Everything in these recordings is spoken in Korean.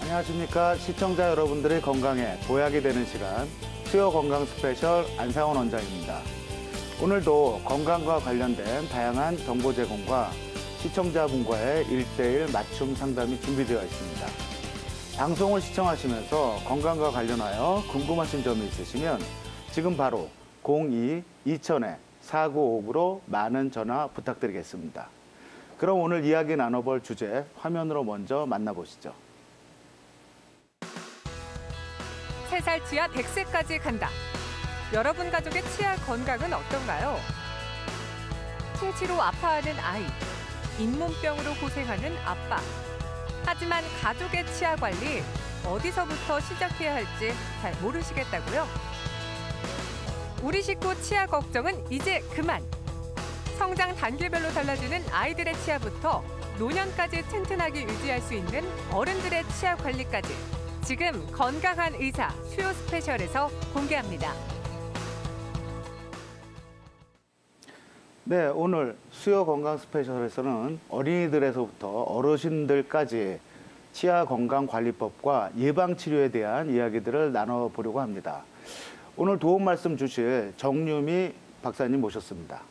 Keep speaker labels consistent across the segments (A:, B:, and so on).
A: 안녕하십니까. 시청자 여러분들의 건강에 보약이 되는 시간 수요 건강 스페셜 안상원 원장입니다. 오늘도 건강과 관련된 다양한 정보 제공과 시청자분과의 1:1 맞춤 상담이 준비되어 있습니다. 방송을 시청하시면서 건강과 관련하여 궁금하신 점이 있으시면 지금 바로 02-2000-4959로 많은 전화 부탁드리겠습니다. 그럼 오늘 이야기 나눠볼 주제 화면으로 먼저 만나보시죠.
B: 3살 치아 100세까지 간다. 여러분 가족의 치아 건강은 어떤가요? 충치로 아파하는 아이, 잇몸병으로 고생하는 아빠. 하지만 가족의 치아 관리 어디서부터 시작해야 할지 잘 모르시겠다고요? 우리 식구 치아 걱정은 이제 그만! 성장 단계별로 달라지는 아이들의 치아부터 노년까지 튼튼하게 유지할 수 있는 어른들의 치아 관리까지 지금 건강한 의사 수요 스페셜에서 공개합니다.
A: 네, 오늘 수요 건강 스페셜에서는 어린이들에서부터 어르신들까지 치아 건강 관리법과 예방 치료에 대한 이야기들을 나눠보려고 합니다. 오늘 도움 말씀 주실 정유미 박사님 모셨습니다.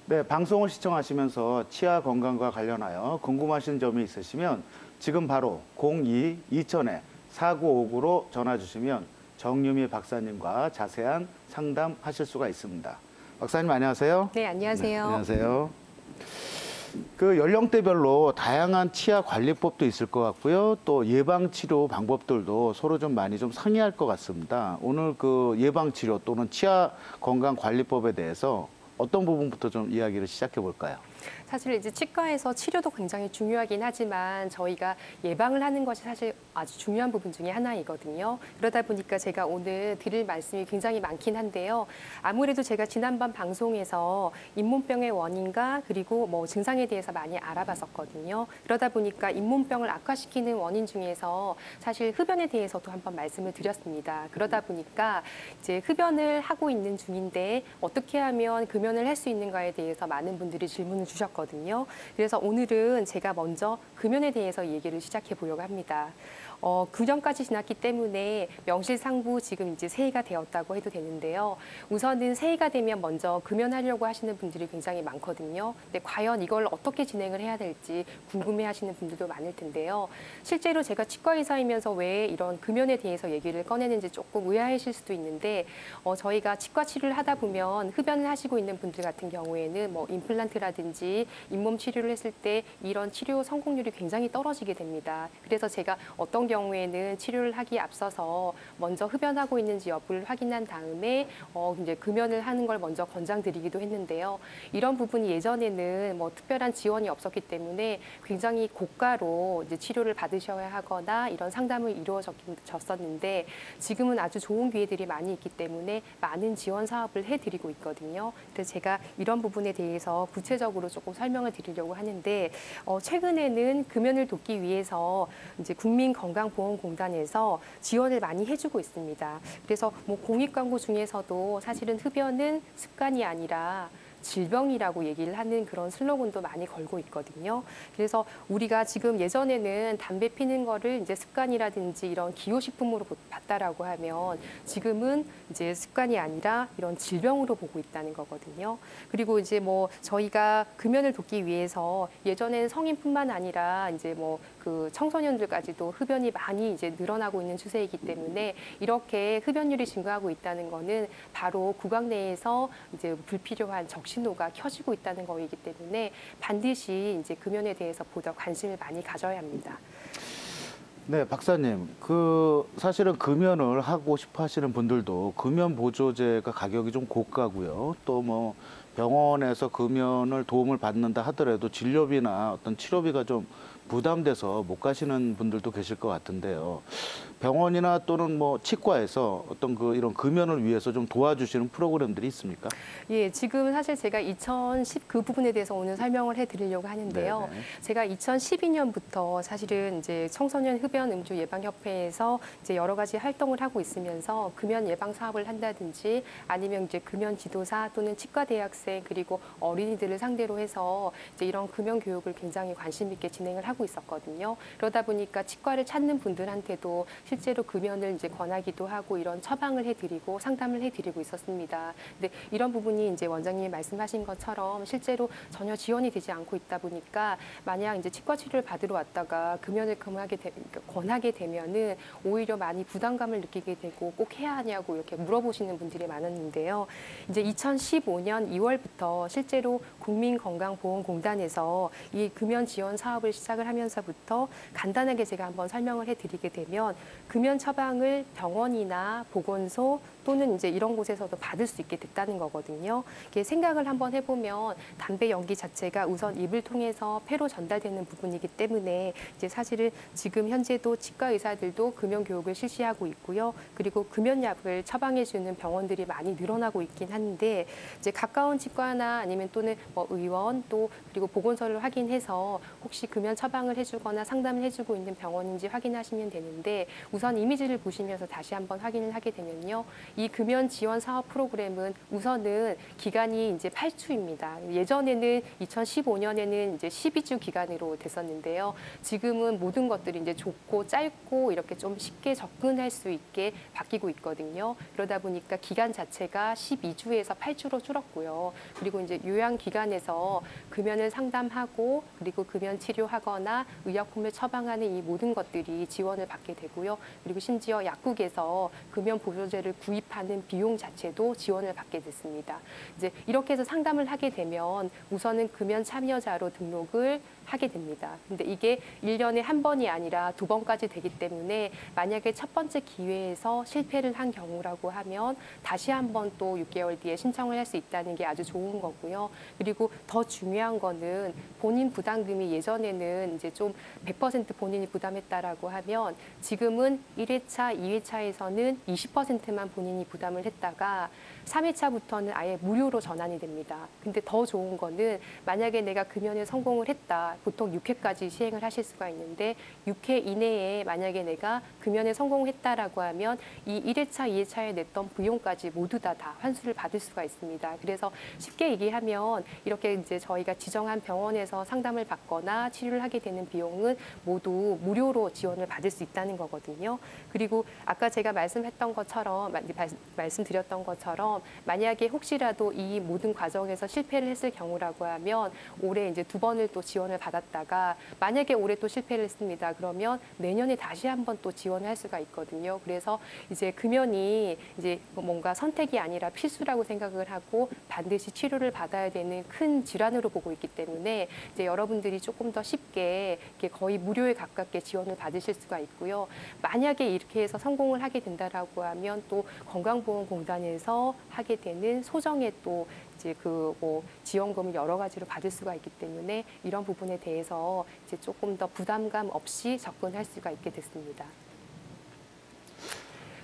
A: 네, 방송을 시청하시면서 치아 건강과 관련하여 궁금하신 점이 있으시면 지금 바로 02-2000-4959로 전화 주시면 정유미 박사님과 자세한 상담하실 수가 있습니다. 박사님 안녕하세요.
C: 네, 안녕하세요.
A: 네, 안녕하세요. 그 연령대별로 다양한 치아 관리법도 있을 것 같고요. 또 예방 치료 방법들도 서로 좀 많이 좀 상이할 것 같습니다. 오늘 그 예방 치료 또는 치아 건강 관리법에 대해서 어떤 부분부터 좀 이야기를 시작해 볼까요?
C: 사실 이제 치과에서 치료도 굉장히 중요하긴 하지만 저희가 예방을 하는 것이 사실 아주 중요한 부분 중에 하나이거든요. 그러다 보니까 제가 오늘 드릴 말씀이 굉장히 많긴 한데요. 아무래도 제가 지난번 방송에서 잇몸병의 원인과 그리고 뭐 증상에 대해서 많이 알아봤었거든요. 그러다 보니까 잇몸병을 악화시키는 원인 중에서 사실 흡연에 대해서도 한번 말씀을 드렸습니다. 그러다 보니까 이제 흡연을 하고 있는 중인데 어떻게 하면 금연을 할 수 있는가에 대해서 많은 분들이 질문을 주셨거든요. 그래서 오늘은 제가 먼저 금연에 대해서 얘기를 시작해 보려고 합니다. 9년까지 지났기 때문에 명실상부 지금 이제 새해가 되었다고 해도 되는데요. 우선은 새해가 되면 먼저 금연하려고 하시는 분들이 굉장히 많거든요. 근데 과연 이걸 어떻게 진행을 해야 될지 궁금해하시는 분들도 많을 텐데요. 실제로 제가 치과 의사이면서 왜 이런 금연에 대해서 얘기를 꺼내는지 조금 의아하실 수도 있는데 저희가 치과 치료를 하다 보면 흡연을 하시고 있는 분들 같은 경우에는 뭐 임플란트라든지 잇몸 치료를 했을 때 이런 치료 성공률이 굉장히 떨어지게 됩니다. 그래서 제가 어떤 경우에는 치료를 하기에 앞서서 먼저 흡연하고 있는지 여부를 확인한 다음에 이제 금연을 하는 걸 먼저 권장드리기도 했는데요. 이런 부분이 예전에는 뭐 특별한 지원이 없었기 때문에 굉장히 고가로 이제 치료를 받으셔야 하거나 이런 상담을 이루어졌었는데 지금은 아주 좋은 기회들이 많이 있기 때문에 많은 지원 사업을 해드리고 있거든요. 그래서 제가 이런 부분에 대해서 구체적으로 조금 설명을 드리려고 하는데 최근에는 금연을 돕기 위해서 이제 국민건강보험공단에서 지원을 많이 해주고 있습니다. 그래서 뭐 공익광고 중에서도 사실은 흡연은 습관이 아니라 질병이라고 얘기를 하는 그런 슬로건도 많이 걸고 있거든요. 그래서 우리가 지금 예전에는 담배 피는 거를 이제 습관이라든지 이런 기호식품으로 봤다라고 하면 지금은 이제 습관이 아니라 이런 질병으로 보고 있다는 거거든요. 그리고 이제 뭐 저희가 금연을 돕기 위해서 예전에는 성인뿐만 아니라 이제 뭐 그 청소년들까지도 흡연이 많이 이제 늘어나고 있는 추세이기 때문에 이렇게 흡연율이 증가하고 있다는 거는 바로 구강 내에서 이제 불필요한 적신호가 켜지고 있다는 거이기 때문에 반드시 이제 금연에 대해서 보다 관심을 많이 가져야 합니다.
A: 네, 박사님. 사실은 금연을 하고 싶어 하시는 분들도 금연 보조제가 가격이 좀 고가고요. 또 뭐 병원에서 금연을 도움을 받는다 하더라도 진료비나 어떤 치료비가 좀 부담돼서 못 가시는 분들도 계실 것 같은데요. 병원이나 또는 뭐 치과에서 어떤 이런 금연을 위해서 좀 도와주시는 프로그램들이 있습니까?
C: 예, 지금 사실 제가 2010 그 부분에 대해서 오늘 설명을 해드리려고 하는데요.
A: 네네.
C: 제가 2012년부터 사실은 이제 청소년 흡연 음주 예방 협회에서 이제 여러 가지 활동을 하고 있으면서 금연 예방 사업을 한다든지 아니면 이제 금연 지도사 또는 치과 대학생 그리고 어린이들을 상대로 해서 이제 이런 금연 교육을 굉장히 관심 있게 진행을 하고 있었거든요. 그러다 보니까 치과를 찾는 분들한테도 실제로 금연을 이제 권하기도 하고 이런 처방을 해드리고 상담을 해드리고 있었습니다. 근데 이런 부분이 이제 원장님이 말씀하신 것처럼 실제로 전혀 지원이 되지 않고 있다 보니까 만약 이제 치과 치료를 받으러 왔다가 금연을 권하게 되면은 오히려 많이 부담감을 느끼게 되고 꼭 해야 하냐고 이렇게 물어보시는 분들이 많았는데요. 이제 2015년 2월부터 실제로 국민건강보험공단에서 이 금연 지원 사업을 시작을 하면서부터 간단하게 제가 한번 설명을 해드리게 되면 금연 처방을 병원이나 보건소 또는 이제 이런 곳에서도 받을 수 있게 됐다는 거거든요. 이게 생각을 한번 해보면 담배 연기 자체가 우선 입을 통해서 폐로 전달되는 부분이기 때문에 이제 사실은 지금 현재도 치과 의사들도 금연 교육을 실시하고 있고요. 그리고 금연약을 처방해주는 병원들이 많이 늘어나고 있긴 한데 이제 가까운 치과나 아니면 또는 뭐 의원 또 그리고 보건소를 확인해서 혹시 금연 처방을 해주거나 상담을 해주고 있는 병원인지 확인하시면 되는데 우선 이미지를 보시면서 다시 한번 확인을 하게 되면요. 이 금연 지원 사업 프로그램은 우선은 기간이 이제 8주입니다. 예전에는 2015년에는 이제 12주 기간으로 됐었는데요. 지금은 모든 것들이 이제 좁고 짧고 이렇게 좀 쉽게 접근할 수 있게 바뀌고 있거든요. 그러다 보니까 기간 자체가 12주에서 8주로 줄었고요. 그리고 이제 요양 기관에서 금연을 상담하고 그리고 금연 치료하거나 의약품을 처방하는 이 모든 것들이 지원을 받게 되고요. 그리고 심지어 약국에서 금연 보조제를 구입하는 비용 자체도 지원을 받게 됐습니다. 이제 이렇게 해서 상담을 하게 되면 우선은 금연 참여자로 등록을 하게 됩니다. 근데 이게 1년에 한 번이 아니라 2번까지 되기 때문에 만약에 첫 번째 기회에서 실패를 한 경우라고 하면 다시 한 번 또 6개월 뒤에 신청을 할 수 있다는 게 아주 좋은 거고요. 그리고 더 중요한 거는 본인 부담금이 예전에는 이제 좀 100% 본인이 부담했다라고 하면 지금은 1회차, 2회차에서는 20%만 본인이 부담을 했다가 3회차부터는 아예 무료로 전환이 됩니다. 근데 더 좋은 거는 만약에 내가 금연에 성공을 했다. 보통 6회까지 시행을 하실 수가 있는데 6회 이내에 만약에 내가 금연에 성공했다라고 하면 이 1회차, 2회차에 냈던 비용까지 모두 다 환수를 받을 수가 있습니다. 그래서 쉽게 얘기하면 이렇게 이제 저희가 지정한 병원에서 상담을 받거나 치료를 하게 되는 비용은 모두 무료로 지원을 받을 수 있다는 거거든요. 그리고 아까 제가 말씀드렸던 것처럼 만약에 혹시라도 이 모든 과정에서 실패를 했을 경우라고 하면 올해 이제 2번을 또 지원을 받았다가 만약에 올해 또 실패를 했습니다. 그러면 내년에 다시 한번 또 지원을 할 수가 있거든요. 그래서 이제 금연이 이제 뭔가 선택이 아니라 필수라고 생각을 하고 반드시 치료를 받아야 되는 큰 질환으로 보고 있기 때문에 이제 여러분들이 조금 더 쉽게 이렇게 거의 무료에 가깝게 지원을 받으실 수가 있고요. 만약에 이렇게 해서 성공을 하게 된다라고 하면 또 건강보험공단에서 하게 되는 소정의 또 이제 뭐 지원금을 여러 가지로 받을 수가 있기 때문에 이런 부분에 대해서 이제 조금 더 부담감 없이 접근할 수가 있게 됐습니다.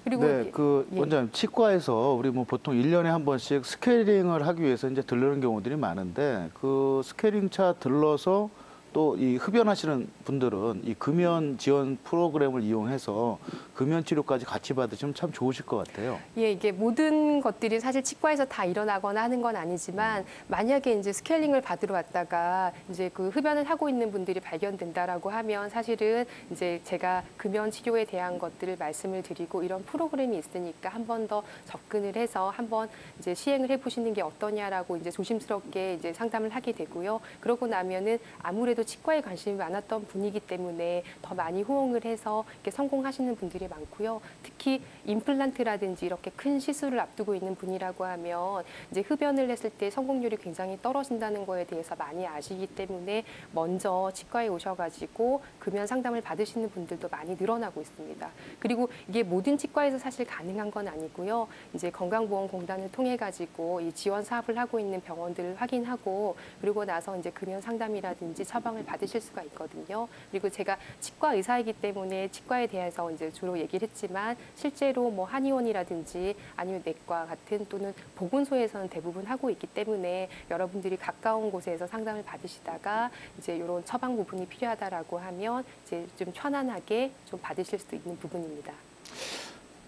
C: 그리고
A: 네, 원장님 치과에서 우리 뭐 보통 1년에 한 번씩 스케일링을 하기 위해서 이제 들르는 경우들이 많은데 그 스케일링차 들러서 또 이 흡연하시는 분들은 이 금연 지원 프로그램을 이용해서 금연 치료까지 같이 받으시면 참 좋으실 것 같아요.
C: 예, 이게 모든 것들이 사실 치과에서 다 일어나거나 하는 건 아니지만 만약에 이제 스케일링을 받으러 왔다가 이제 그 흡연을 하고 있는 분들이 발견된다라고 하면 사실은 이제 제가 금연 치료에 대한 것들을 말씀을 드리고 이런 프로그램이 있으니까 한 번 더 접근을 해서 한번 이제 시행을 해보시는 게 어떠냐라고 이제 조심스럽게 이제 상담을 하게 되고요. 그러고 나면은 아무래도 치과에 관심이 많았던 분이기 때문에 더 많이 호응을 해서 이렇게 성공하시는 분들이 많고요. 특히 임플란트라든지 이렇게 큰 시술을 앞두고 있는 분이라고 하면 이제 흡연을 했을 때 성공률이 굉장히 떨어진다는 거에 대해서 많이 아시기 때문에 먼저 치과에 오셔가지고 금연 상담을 받으시는 분들도 많이 늘어나고 있습니다. 그리고 이게 모든 치과에서 사실 가능한 건 아니고요. 이제 건강보험공단을 통해 가지고 이 지원 사업을 하고 있는 병원들을 확인하고 그리고 나서 이제 금연 상담이라든지 처방을 받으실 수가 있거든요. 그리고 제가 치과 의사이기 때문에 치과에 대해서 이제 주로 얘기를 했지만 실제로 뭐 한의원이라든지 아니면 내과 같은 또는 보건소에서는 대부분 하고 있기 때문에 여러분들이 가까운 곳에서 상담을 받으시다가 이제 이런 처방 부분이 필요하다라고 하면 이제 좀 편안하게 좀 받으실 수도 있는 부분입니다.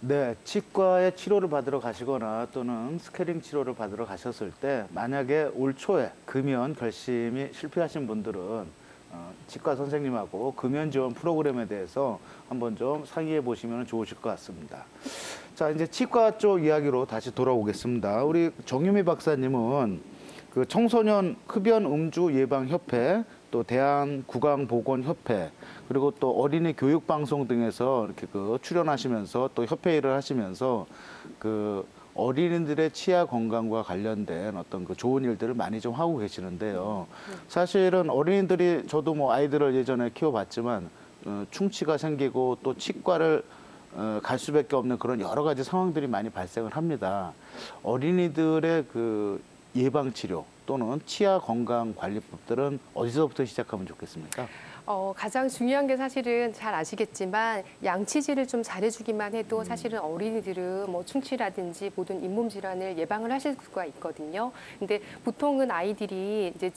A: 네, 치과에 치료를 받으러 가시거나 또는 스케일링 치료를 받으러 가셨을 때 만약에 올 초에 금연 결심이 실패하신 분들은 치과 선생님하고 금연 지원 프로그램에 대해서 한번 좀 상의해 보시면 좋으실 것 같습니다. 자, 이제 치과 쪽 이야기로 다시 돌아오겠습니다. 우리 정유미 박사님은 그 청소년 흡연 음주 예방 협회, 또 대한구강보건협회, 그리고 또 어린이 교육방송 등에서 이렇게 그 출연하시면서 또 협회 일을 하시면서 그 어린이들의 치아 건강과 관련된 어떤 그 좋은 일들을 많이 좀 하고 계시는데요. 사실은 어린이들이 저도 뭐 아이들을 예전에 키워봤지만 충치가 생기고 또 치과를 갈 수밖에 없는 그런 여러 가지 상황들이 많이 발생을 합니다. 어린이들의 그 예방 치료 또는 치아 건강 관리법들은 어디서부터 시작하면 좋겠습니까?
C: 가장 중요한 게 사실은 잘 아시겠지만 양치질을 좀 잘해주기만 해도 사실은 어린이들은 뭐 충치라든지 모든 잇몸 질환을 예방을 하실 수가 있거든요. 근데 보통은 아이들이 이제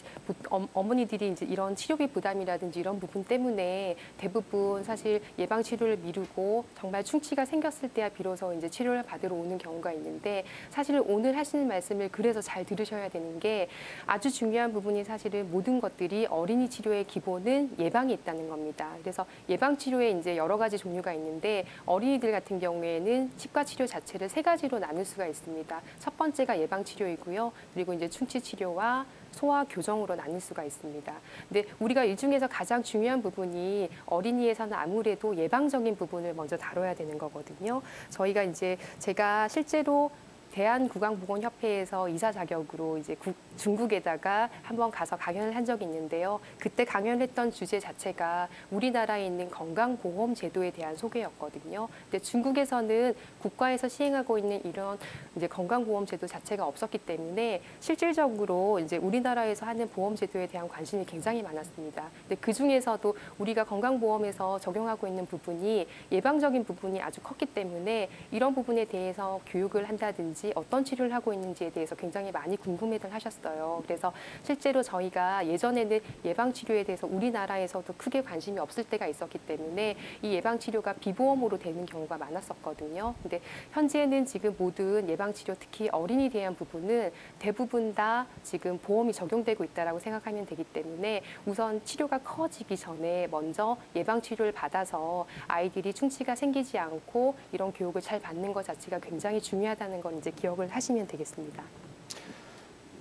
C: 어머니들이 이제 이런 치료비 부담이라든지 이런 부분 때문에 대부분 사실 예방 치료를 미루고 정말 충치가 생겼을 때야 비로소 이제 치료를 받으러 오는 경우가 있는데 사실 오늘 하시는 말씀을 그래서 잘 들으셔야 되는 게 아주 중요한 부분이 사실은 모든 것들이 어린이 치료의 기본은 예방이 있다는 겁니다. 그래서 예방 치료에 이제 여러 가지 종류가 있는데 어린이들 같은 경우에는 치과 치료 자체를 세 가지로 나눌 수가 있습니다. 첫 번째가 예방 치료이고요. 그리고 이제 충치 치료와 소아 교정으로 나눌 수가 있습니다. 근데 우리가 이 중에서 가장 중요한 부분이 어린이에서는 아무래도 예방적인 부분을 먼저 다뤄야 되는 거거든요. 저희가 이제 제가 실제로 대한구강보건협회에서 이사 자격으로 이제 중국에다가 한번 가서 강연을 한 적이 있는데요. 그때 강연을 했던 주제 자체가 우리나라에 있는 건강보험 제도에 대한 소개였거든요. 근데 중국에서는 국가에서 시행하고 있는 이런 이제 건강보험 제도 자체가 없었기 때문에 실질적으로 이제 우리나라에서 하는 보험 제도에 대한 관심이 굉장히 많았습니다. 근데 그 중에서도 우리가 건강보험에서 적용하고 있는 부분이 예방적인 부분이 아주 컸기 때문에 이런 부분에 대해서 교육을 한다든지 어떤 치료를 하고 있는지에 대해서 굉장히 많이 궁금해들 하셨어요. 그래서 실제로 저희가 예전에는 예방치료에 대해서 우리나라에서도 크게 관심이 없을 때가 있었기 때문에 이 예방치료가 비보험으로 되는 경우가 많았었거든요. 근데 현재는 지금 모든 예방치료, 특히 어린이에 대한 부분은 대부분 다 지금 보험이 적용되고 있다고 생각하면 되기 때문에 우선 치료가 커지기 전에 먼저 예방치료를 받아서 아이들이 충치가 생기지 않고 이런 교육을 잘 받는 것 자체가 굉장히 중요하다는 건 이제 기억을 하시면 되겠습니다.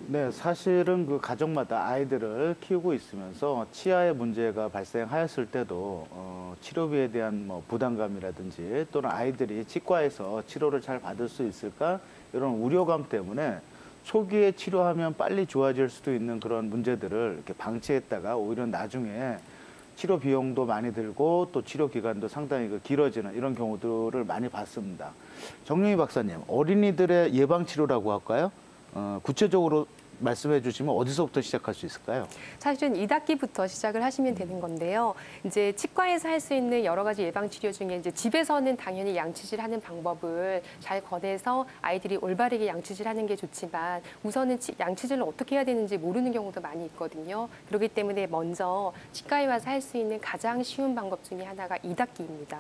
A: 네, 사실은 그 가정마다 아이들을 키우고 있으면서 치아에 문제가 발생하였을 때도 치료비에 대한 뭐 부담감이라든지 또는 아이들이 치과에서 치료를 잘 받을 수 있을까 이런 우려감 때문에 초기에 치료하면 빨리 좋아질 수도 있는 그런 문제들을 이렇게 방치했다가 오히려 나중에 치료 비용도 많이 들고 또 치료 기간도 상당히 길어지는 이런 경우들을 많이 봤습니다. 정유미 박사님, 어린이들의 예방 치료라고 할까요? 구체적으로 말씀해 주시면 어디서부터 시작할 수 있을까요?
C: 사실은 2학기부터 시작을 하시면 되는 건데요. 이제 치과에서 할 수 있는 여러 가지 예방 치료 중에 이제 집에서는 당연히 양치질하는 방법을 잘 권해서 아이들이 올바르게 양치질하는 게 좋지만 우선은 양치질을 어떻게 해야 되는지 모르는 경우도 많이 있거든요. 그렇기 때문에 먼저 치과에 와서 할 수 있는 가장 쉬운 방법 중에 하나가 2닦기입니다.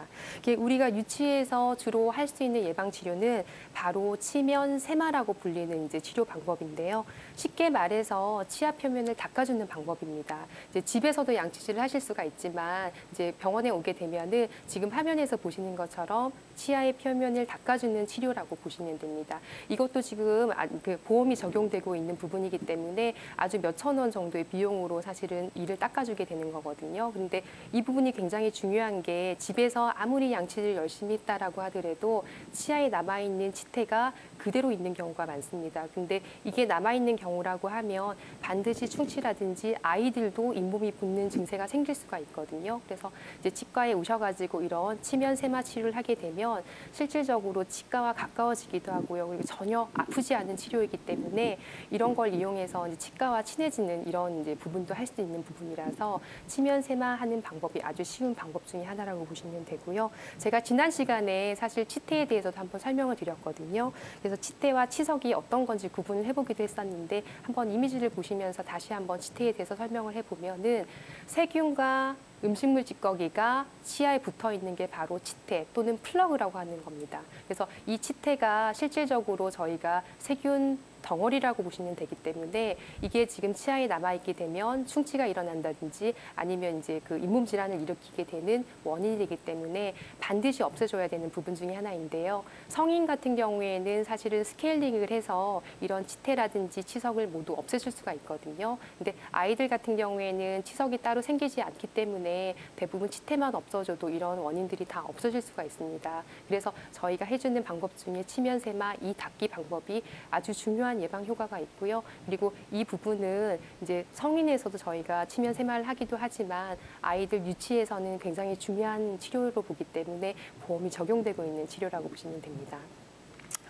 C: 우리가 유치에서 주로 할 수 있는 예방 치료는 바로 치면 세마라고 불리는 이제 치료 방법인데요. 쉽게 말해서 치아 표면을 닦아주는 방법입니다. 이제 집에서도 양치질을 하실 수가 있지만 이제 병원에 오게 되면은 지금 화면에서 보시는 것처럼 치아의 표면을 닦아주는 치료라고 보시면 됩니다. 이것도 지금 그 보험이 적용되고 있는 부분이기 때문에 아주 몇천 원 정도의 비용으로 사실은 이를 닦아주게 되는 거거든요. 근데 이 부분이 굉장히 중요한 게 집에서 아무리 양치를 열심히 했다라고 하더라도 치아에 남아있는 치태가 그대로 있는 경우가 많습니다. 근데 이게 남아있는 경우라고 하면 반드시 충치라든지 아이들도 잇몸이 붓는 증세가 생길 수가 있거든요. 그래서 이제 치과에 오셔가지고 이런 치면 세마 치료를 하게 되면 실질적으로 치과와 가까워지기도 하고요. 그리고 전혀 아프지 않은 치료이기 때문에 이런 걸 이용해서 이제 치과와 친해지는 이런 이제 부분도 할 수 있는 부분이라서 치면 세마 하는 방법이 아주 쉬운 방법 중에 하나라고 보시면 되고요. 제가 지난 시간에 사실 치태에 대해서도 한번 설명을 드렸거든요. 그래서 치태와 치석이 어떤 건지 구분을 해보기도 했었는데 한번 이미지를 보시면서 다시 한번 치태에 대해서 설명을 해보면은 세균과 음식물 찌꺼기가 치아에 붙어 있는 게 바로 치태 또는 플러그라고 하는 겁니다. 그래서 이 치태가 실질적으로 저희가 세균 덩어리라고 보시면 되기 때문에 이게 지금 치아에 남아있게 되면 충치가 일어난다든지 아니면 이제 그 잇몸 질환을 일으키게 되는 원인이 되기 때문에 반드시 없애줘야 되는 부분 중에 하나인데요. 성인 같은 경우에는 사실은 스케일링을 해서 이런 치태라든지 치석을 모두 없애줄 수가 있거든요. 근데 아이들 같은 경우에는 치석이 따로 생기지 않기 때문에 대부분 치태만 없어져도 이런 원인들이 다 없어질 수가 있습니다. 그래서 저희가 해주는 방법 중에 치면세마 이 닦기 방법이 아주 중요한 예방 효과가 있고요. 그리고 이 부분은 이제 성인에서도 저희가 치면 세마를 하기도 하지만 아이들 유치에서는 굉장히 중요한 치료로 보기 때문에 보험이 적용되고 있는 치료라고 보시면 됩니다.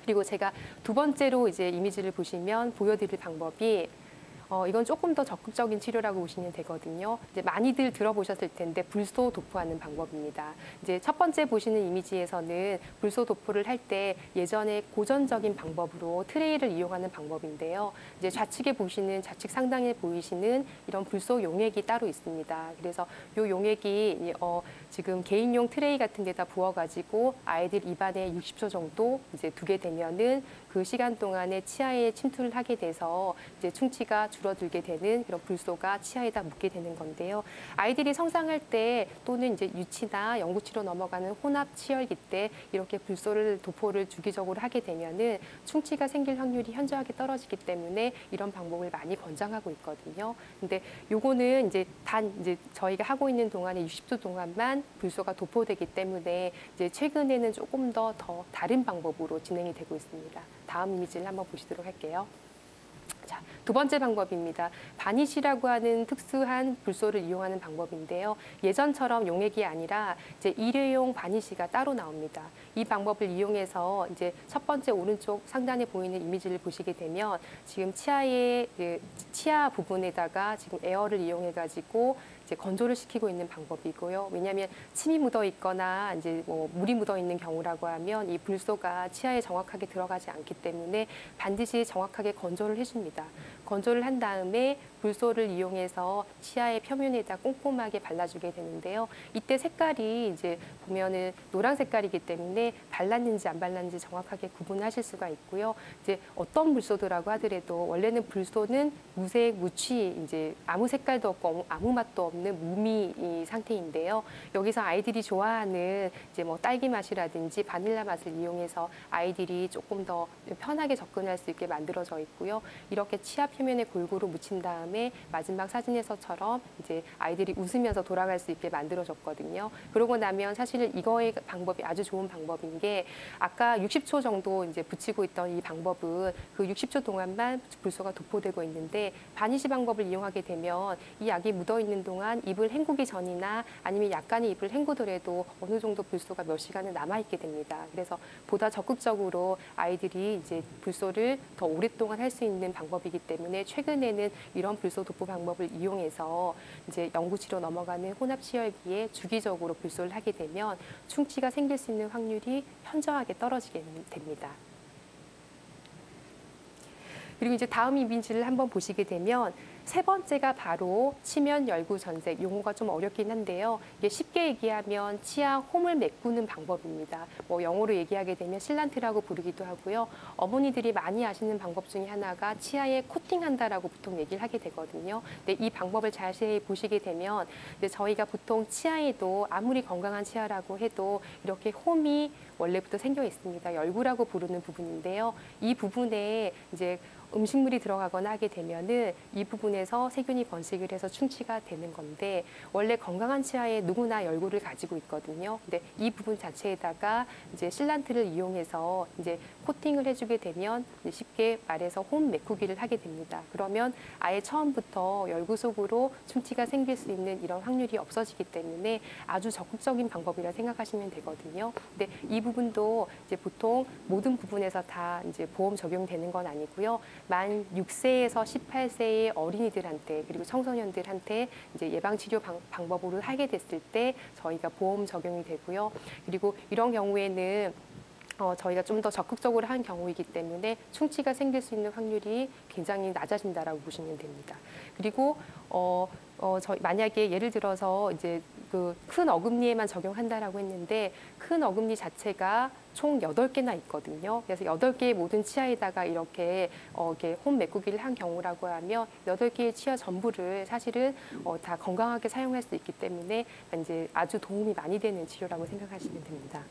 C: 그리고 제가 두 번째로 이제 이미지를 보시면 보여드릴 방법이 이건 조금 더 적극적인 치료라고 보시면 되거든요. 이제 많이들 들어보셨을 텐데 불소 도포하는 방법입니다. 이제 첫 번째 보시는 이미지에서는 불소 도포를 할 때 예전에 고전적인 방법으로 트레이를 이용하는 방법인데요. 이제 좌측에 보시는 좌측 상단에 보이시는 이런 불소 용액이 따로 있습니다. 그래서 이 용액이 지금 개인용 트레이 같은 데다 부어가지고 아이들 입안에 60초 정도 이제 두게 되면은 그 시간 동안에 치아에 침투를 하게 돼서 이제 충치가 줄어들게 되는 그런 불소가 치아에다 묻게 되는 건데요. 아이들이 성장할 때 또는 이제 유치나 영구치로 넘어가는 혼합 치열기 때 이렇게 불소를 도포를 주기적으로 하게 되면은 충치가 생길 확률이 현저하게 떨어지기 때문에 이런 방법을 많이 권장하고 있거든요. 근데 요거는 이제 단 이제 저희가 하고 있는 동안에 60초 동안만 불소가 도포되기 때문에 이제 최근에는 조금 더 다른 방법으로 진행이 되고 있습니다. 다음 이미지를 한번 보시도록 할게요. 자, 두 번째 방법입니다. 바니쉬라고 하는 특수한 불소를 이용하는 방법인데요. 예전처럼 용액이 아니라 이제 일회용 바니쉬가 따로 나옵니다. 이 방법을 이용해서 이제 첫 번째 오른쪽 상단에 보이는 이미지를 보시게 되면 지금 치아의 치아 부분에다가 지금 에어를 이용해 가지고 이제 건조를 시키고 있는 방법이고요. 왜냐하면 침이 묻어 있거나 이제 뭐 물이 묻어 있는 경우라고 하면 이 불소가 치아에 정확하게 들어가지 않기 때문에 반드시 정확하게 건조를 해줍니다. 건조를 한 다음에 불소를 이용해서 치아의 표면에다 꼼꼼하게 발라주게 되는데요. 이때 색깔이 이제 보면은 노란 색깔이기 때문에 발랐는지 안 발랐는지 정확하게 구분하실 수가 있고요. 이제 어떤 불소더라고 하더라도 원래는 불소는 무색, 무취, 이제 아무 색깔도 없고 아무 맛도 없는 무미 상태인데요. 여기서 아이들이 좋아하는 이제 뭐 딸기 맛이라든지 바닐라 맛을 이용해서 아이들이 조금 더 편하게 접근할 수 있게 만들어져 있고요. 이렇게 치아 표면에 골고루 묻힌 다음에 마지막 사진에서처럼 이제 아이들이 웃으면서 돌아갈 수 있게 만들어졌거든요. 그러고 나면 사실 이거의 방법이 아주 좋은 방법인 게 아까 60초 정도 이제 붙이고 있던 이 방법은 그 60초 동안만 불소가 도포되고 있는데 바니쉬 방법을 이용하게 되면 이 약이 묻어 있는 동안 입을 헹구기 전이나 아니면 약간의 입을 헹구더라도 어느 정도 불소가 몇 시간은 남아 있게 됩니다. 그래서 보다 적극적으로 아이들이 이제 불소를 더 오랫동안 할 수 있는 방법이기 때문에 최근에는 이런 불소 도포 방법을 이용해서 이제 영구치로 넘어가는 혼합 치열기에 주기적으로 불소를 하게 되면 충치가 생길 수 있는 확률이 현저하게 떨어지게 됩니다. 그리고 이제 다음 이미지를 한번 보시게 되면 세 번째가 바로 치면 열구 전색. 용어가 좀 어렵긴 한데요. 이게 쉽게 얘기하면 치아 홈을 메꾸는 방법입니다. 뭐 영어로 얘기하게 되면 실란트라고 부르기도 하고요. 어머니들이 많이 아시는 방법 중에 하나가 치아에 코팅한다라고 보통 얘기를 하게 되거든요. 근데 이 방법을 자세히 보시게 되면 이제 저희가 보통 치아에도 아무리 건강한 치아라고 해도 이렇게 홈이 원래부터 생겨 있습니다. 열구라고 부르는 부분인데요. 이 부분에 이제 음식물이 들어가거나 하게 되면은 이 부분에서 세균이 번식을 해서 충치가 되는 건데 원래 건강한 치아에 누구나 열구를 가지고 있거든요. 근데 이 부분 자체에다가 이제 실란트를 이용해서 이제 코팅을 해주게 되면 쉽게 말해서 홈 메꾸기를 하게 됩니다. 그러면 아예 처음부터 열구 속으로 충치가 생길 수 있는 이런 확률이 없어지기 때문에 아주 적극적인 방법이라 생각하시면 되거든요. 근데 이 부분도 이제 보통 모든 부분에서 다 이제 보험 적용되는 건 아니고요. 만 6세에서 18세의 어린이들한테 그리고 청소년들한테 이제 예방치료 방법으로 하게 됐을 때 저희가 보험 적용이 되고요. 그리고 이런 경우에는 저희가 좀 더 적극적으로 한 경우이기 때문에 충치가 생길 수 있는 확률이 굉장히 낮아진다라고 보시면 됩니다. 그리고 저희 만약에 예를 들어서 이제 그 큰 어금니에만 적용한다라고 했는데 큰 어금니 자체가 총 8개나 있거든요. 그래서 8개의 모든 치아에다가 이렇게 홈 메꾸기를 한 경우라고 하면 8개의 치아 전부를 사실은 다 건강하게 사용할 수 있기 때문에 이제 아주 도움이 많이 되는 치료라고 생각하시면 됩니다.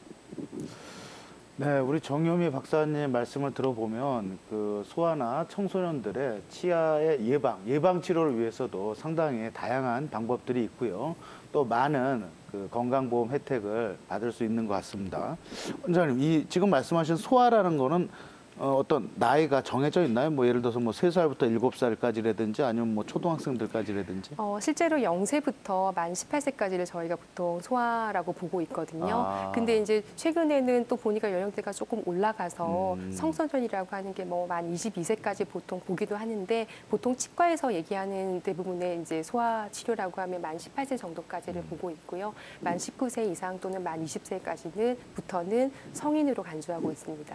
A: 네, 우리 정효미 박사님 말씀을 들어보면 그 소아나 청소년들의 치아의 예방 치료를 위해서도 상당히 다양한 방법들이 있고요. 또 많은 그 건강보험 혜택을 받을 수 있는 것 같습니다. 원장님, 이 지금 말씀하신 소아라는 거는 어떤 나이가 정해져 있나요? 뭐 예를 들어서 뭐 3살부터 7살까지라든지 아니면 뭐 초등학생들까지라든지?
C: 실제로 0세부터 만 18세까지를 저희가 보통 소아라고 보고 있거든요. 근데 이제 최근에는 또 보니까 연령대가 조금 올라가서 청소년이라고 하는 게 뭐 만 22세까지 보통 보기도 하는데 보통 치과에서 얘기하는 대부분의 이제 소아 치료라고 하면 만 18세 정도까지를 보고 있고요. 만 19세 이상 또는 만 20세까지부터는 성인으로 간주하고 있습니다.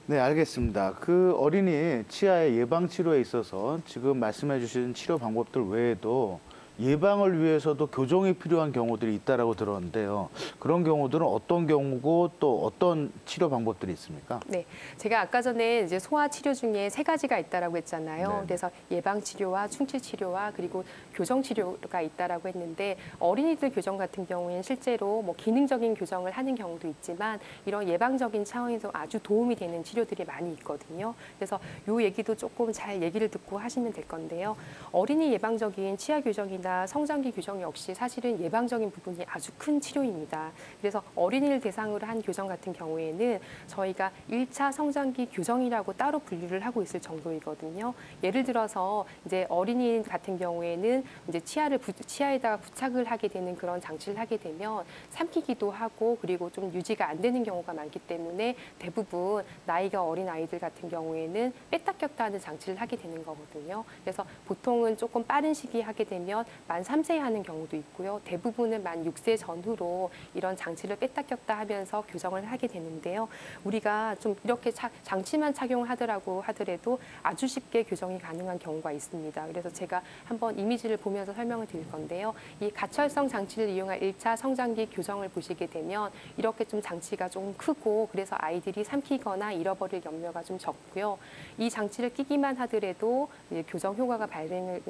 A: 네, 알겠습니다. 그 어린이 치아의 예방 치료에 있어서 지금 말씀해 주신 치료 방법들 외에도 예방을 위해서도 교정이 필요한 경우들이 있다라고 들었는데요. 그런 경우들은 어떤 경우고 또 어떤 치료 방법들이 있습니까?
C: 네, 제가 아까 전에 이제 소아 치료 중에 3가지가 있다라고 했잖아요.
A: 네.
C: 그래서 예방 치료와 충치 치료와 그리고 교정 치료가 있다라고 했는데 어린이들 교정 같은 경우에는 실제로 뭐 기능적인 교정을 하는 경우도 있지만 이런 예방적인 차원에서 아주 도움이 되는 치료들이 많이 있거든요. 그래서 이 얘기도 조금 잘 얘기를 듣고 하시면 될 건데요. 어린이 예방적인 치아 교정이나 성장기 교정 역시 사실은 예방적인 부분이 아주 큰 치료입니다. 그래서 어린이를 대상으로 한 교정 같은 경우에는 저희가 1차 성장기 교정이라고 따로 분류를 하고 있을 정도이거든요. 예를 들어서 이제 어린이 같은 경우에는 이제 치아에다가 부착을 하게 되는 그런 장치를 하게 되면 삼키기도 하고 그리고 좀 유지가 안 되는 경우가 많기 때문에 대부분 나이가 어린 아이들 같은 경우에는 뺐다 꼈다 하는 장치를 하게 되는 거거든요. 그래서 보통은 조금 빠른 시기에 하게 되면 만 3세에 하는 경우도 있고요. 대부분은 만 6세 전후로 이런 장치를 뺐다 꼈다 하면서 교정을 하게 되는데요. 우리가 좀 이렇게 장치만 착용하더라도 아주 쉽게 교정이 가능한 경우가 있습니다. 그래서 제가 한번 이미지를 보면서 설명을 드릴 건데요. 이 가철성 장치를 이용한 1차 성장기 교정을 보시게 되면 이렇게 좀 장치가 좀 크고 그래서 아이들이 삼키거나 잃어버릴 염려가 좀 적고요. 이 장치를 끼기만 하더라도 교정 효과가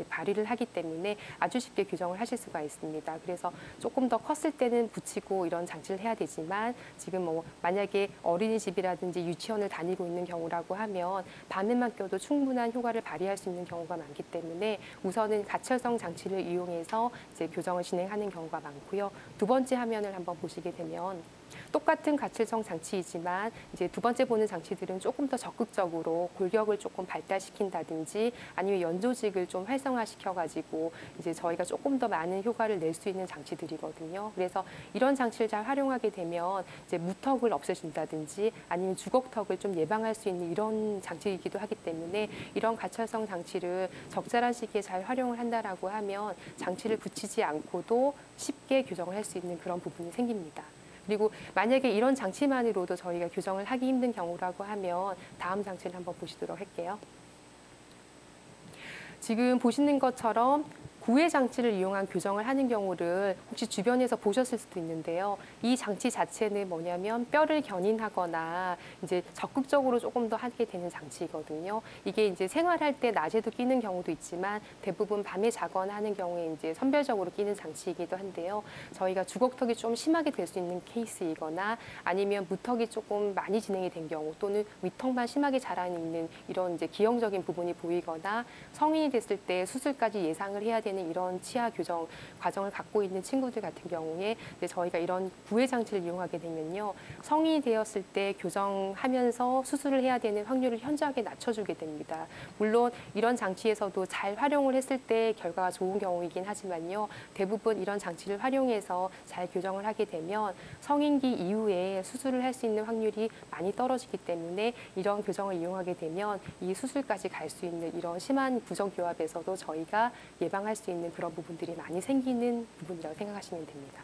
C: 발휘를 하기 때문에 아주 쉽게 교정을 하실 수가 있습니다. 그래서 조금 더 컸을 때는 붙이고 이런 장치를 해야 되지만 지금 뭐 만약에 어린이집이라든지 유치원을 다니고 있는 경우라고 하면 바늘만 껴도 충분한 효과를 발휘할 수 있는 경우가 많기 때문에 우선은 가철성 장치를 이용해서 이제 교정을 진행하는 경우가 많고요. 두 번째 화면을 한번 보시게 되면 똑같은 가철성 장치이지만 이제 두 번째 보는 장치들은 조금 더 적극적으로 골격을 조금 발달시킨다든지 아니면 연조직을 좀 활성화시켜가지고 이제 저희가 조금 더 많은 효과를 낼 수 있는 장치들이거든요. 그래서 이런 장치를 잘 활용하게 되면 이제 무턱을 없애준다든지 아니면 주걱턱을 좀 예방할 수 있는 이런 장치이기도 하기 때문에 이런 가철성 장치를 적절한 시기에 잘 활용을 한다라고 하면 장치를 붙이지 않고도 쉽게 교정을 할 수 있는 그런 부분이 생깁니다. 그리고 만약에 이런 장치만으로도 저희가 교정을 하기 힘든 경우라고 하면 다음 장치를 한번 보시도록 할게요. 지금 보시는 것처럼 구애 장치를 이용한 교정을 하는 경우를 혹시 주변에서 보셨을 수도 있는데요. 이 장치 자체는 뭐냐면 뼈를 견인하거나 이제 적극적으로 조금 더 하게 되는 장치이거든요. 이게 이제 생활할 때 낮에도 끼는 경우도 있지만 대부분 밤에 자거나 하는 경우에 이제 선별적으로 끼는 장치이기도 한데요. 저희가 주걱턱이 좀 심하게 될 수 있는 케이스이거나 아니면 무턱이 조금 많이 진행이 된 경우 또는 위턱만 심하게 자라 있는 이런 이제 기형적인 부분이 보이거나 성인이 됐을 때 수술까지 예상을 해야 되는 이런 치아 교정 과정을 갖고 있는 친구들 같은 경우에 이제 저희가 이런 구애 장치를 이용하게 되면요. 성인이 되었을 때 교정하면서 수술을 해야 되는 확률을 현저하게 낮춰주게 됩니다. 물론 이런 장치에서도 잘 활용을 했을 때 결과가 좋은 경우이긴 하지만요. 대부분 이런 장치를 활용해서 잘 교정을 하게 되면 성인기 이후에 수술을 할 수 있는 확률이 많이 떨어지기 때문에 이런 교정을 이용하게 되면 이 수술까지 갈 수 있는 이런 심한 구정교합에서도 저희가 예방할 수 있는 그런 부분들이 많이 생기는 부분이라고 생각하시면 됩니다.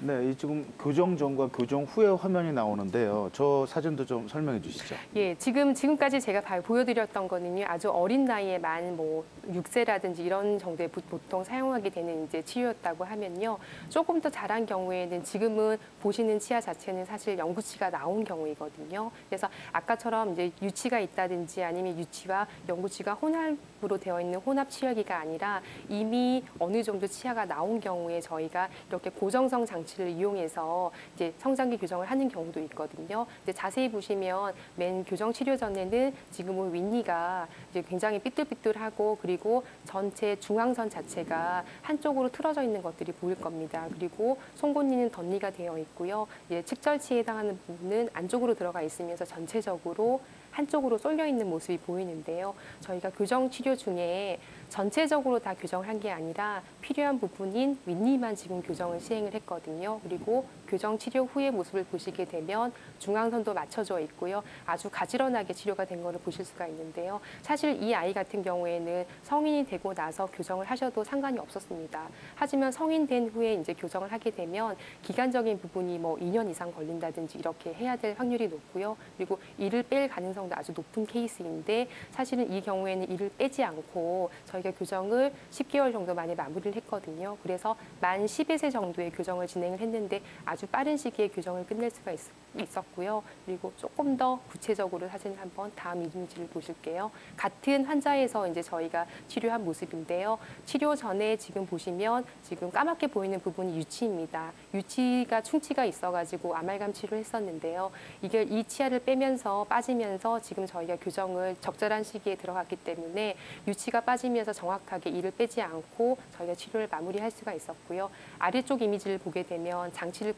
A: 네, 이 지금 교정 전과 교정 후의 화면이 나오는데요. 저 사진도 좀 설명해 주시죠.
C: 예, 지금까지 제가 보여드렸던 거는요, 아주 어린 나이에 만 뭐 6세라든지 이런 정도에 보통 사용하게 되는 이제 치료였다고 하면요, 조금 더 자란 경우에는 지금은 보시는 치아 자체는 사실 영구치가 나온 경우이거든요. 그래서 아까처럼 이제 유치가 있다든지 아니면 유치와 영구치가 혼합으로 되어 있는 혼합 치료기가 아니라 이미 어느 정도 치아가 나온 경우에 저희가 이렇게 고정성 장치를 이용해서 이제 성장기 교정을 하는 경우도 있거든요. 근데 자세히 보시면 맨 교정 치료 전에는 지금은 윗니가 이제 굉장히 삐뚤삐뚤하고 그리고 전체 중앙선 자체가 한쪽으로 틀어져 있는 것들이 보일 겁니다. 그리고 송곳니는 덧니가 되어 있고요. 이제 측절치에 해당하는 부분은 안쪽으로 들어가 있으면서 전체적으로 한쪽으로 쏠려 있는 모습이 보이는데요. 저희가 교정 치료 중에 전체적으로 다 교정을 한 게 아니라 필요한 부분인 윗니만 지금 교정을 시행을 했거든요. 그리고 교정 치료 후의 모습을 보시게 되면 중앙선도 맞춰져 있고요. 아주 가지런하게 치료가 된 거를 보실 수가 있는데요. 사실 이 아이 같은 경우에는 성인이 되고 나서 교정을 하셔도 상관이 없었습니다. 하지만 성인 된 후에 이제 교정을 하게 되면 기간적인 부분이 뭐 2년 이상 걸린다든지 이렇게 해야 될 확률이 높고요. 그리고 이를 뺄 가능성도 아주 높은 케이스인데 사실은 이 경우에는 이를 빼지 않고 저희가 교정을 10개월 정도 만에 마무리를 했거든요. 그래서 만 11세 정도의 교정을 진행을 했는데 아주 빠른 시기에 교정을 끝낼 수가 있었고요. 그리고 조금 더 구체적으로 사진 한번 다음 이미지를 보실게요. 같은 환자에서 이제 저희가 치료한 모습인데요. 치료 전에 지금 보시면 지금 까맣게 보이는 부분이 유치입니다. 유치가 충치가 있어가지고 아말감 치료를 했었는데요. 이게 이 치아를 빼면서 빠지면서 지금 저희가 교정을 적절한 시기에 들어갔기 때문에 유치가 빠지면서 정확하게 이를 빼지 않고 저희가 치료를 마무리할 수가 있었고요. 아래쪽 이미지를 보게 되면 장치를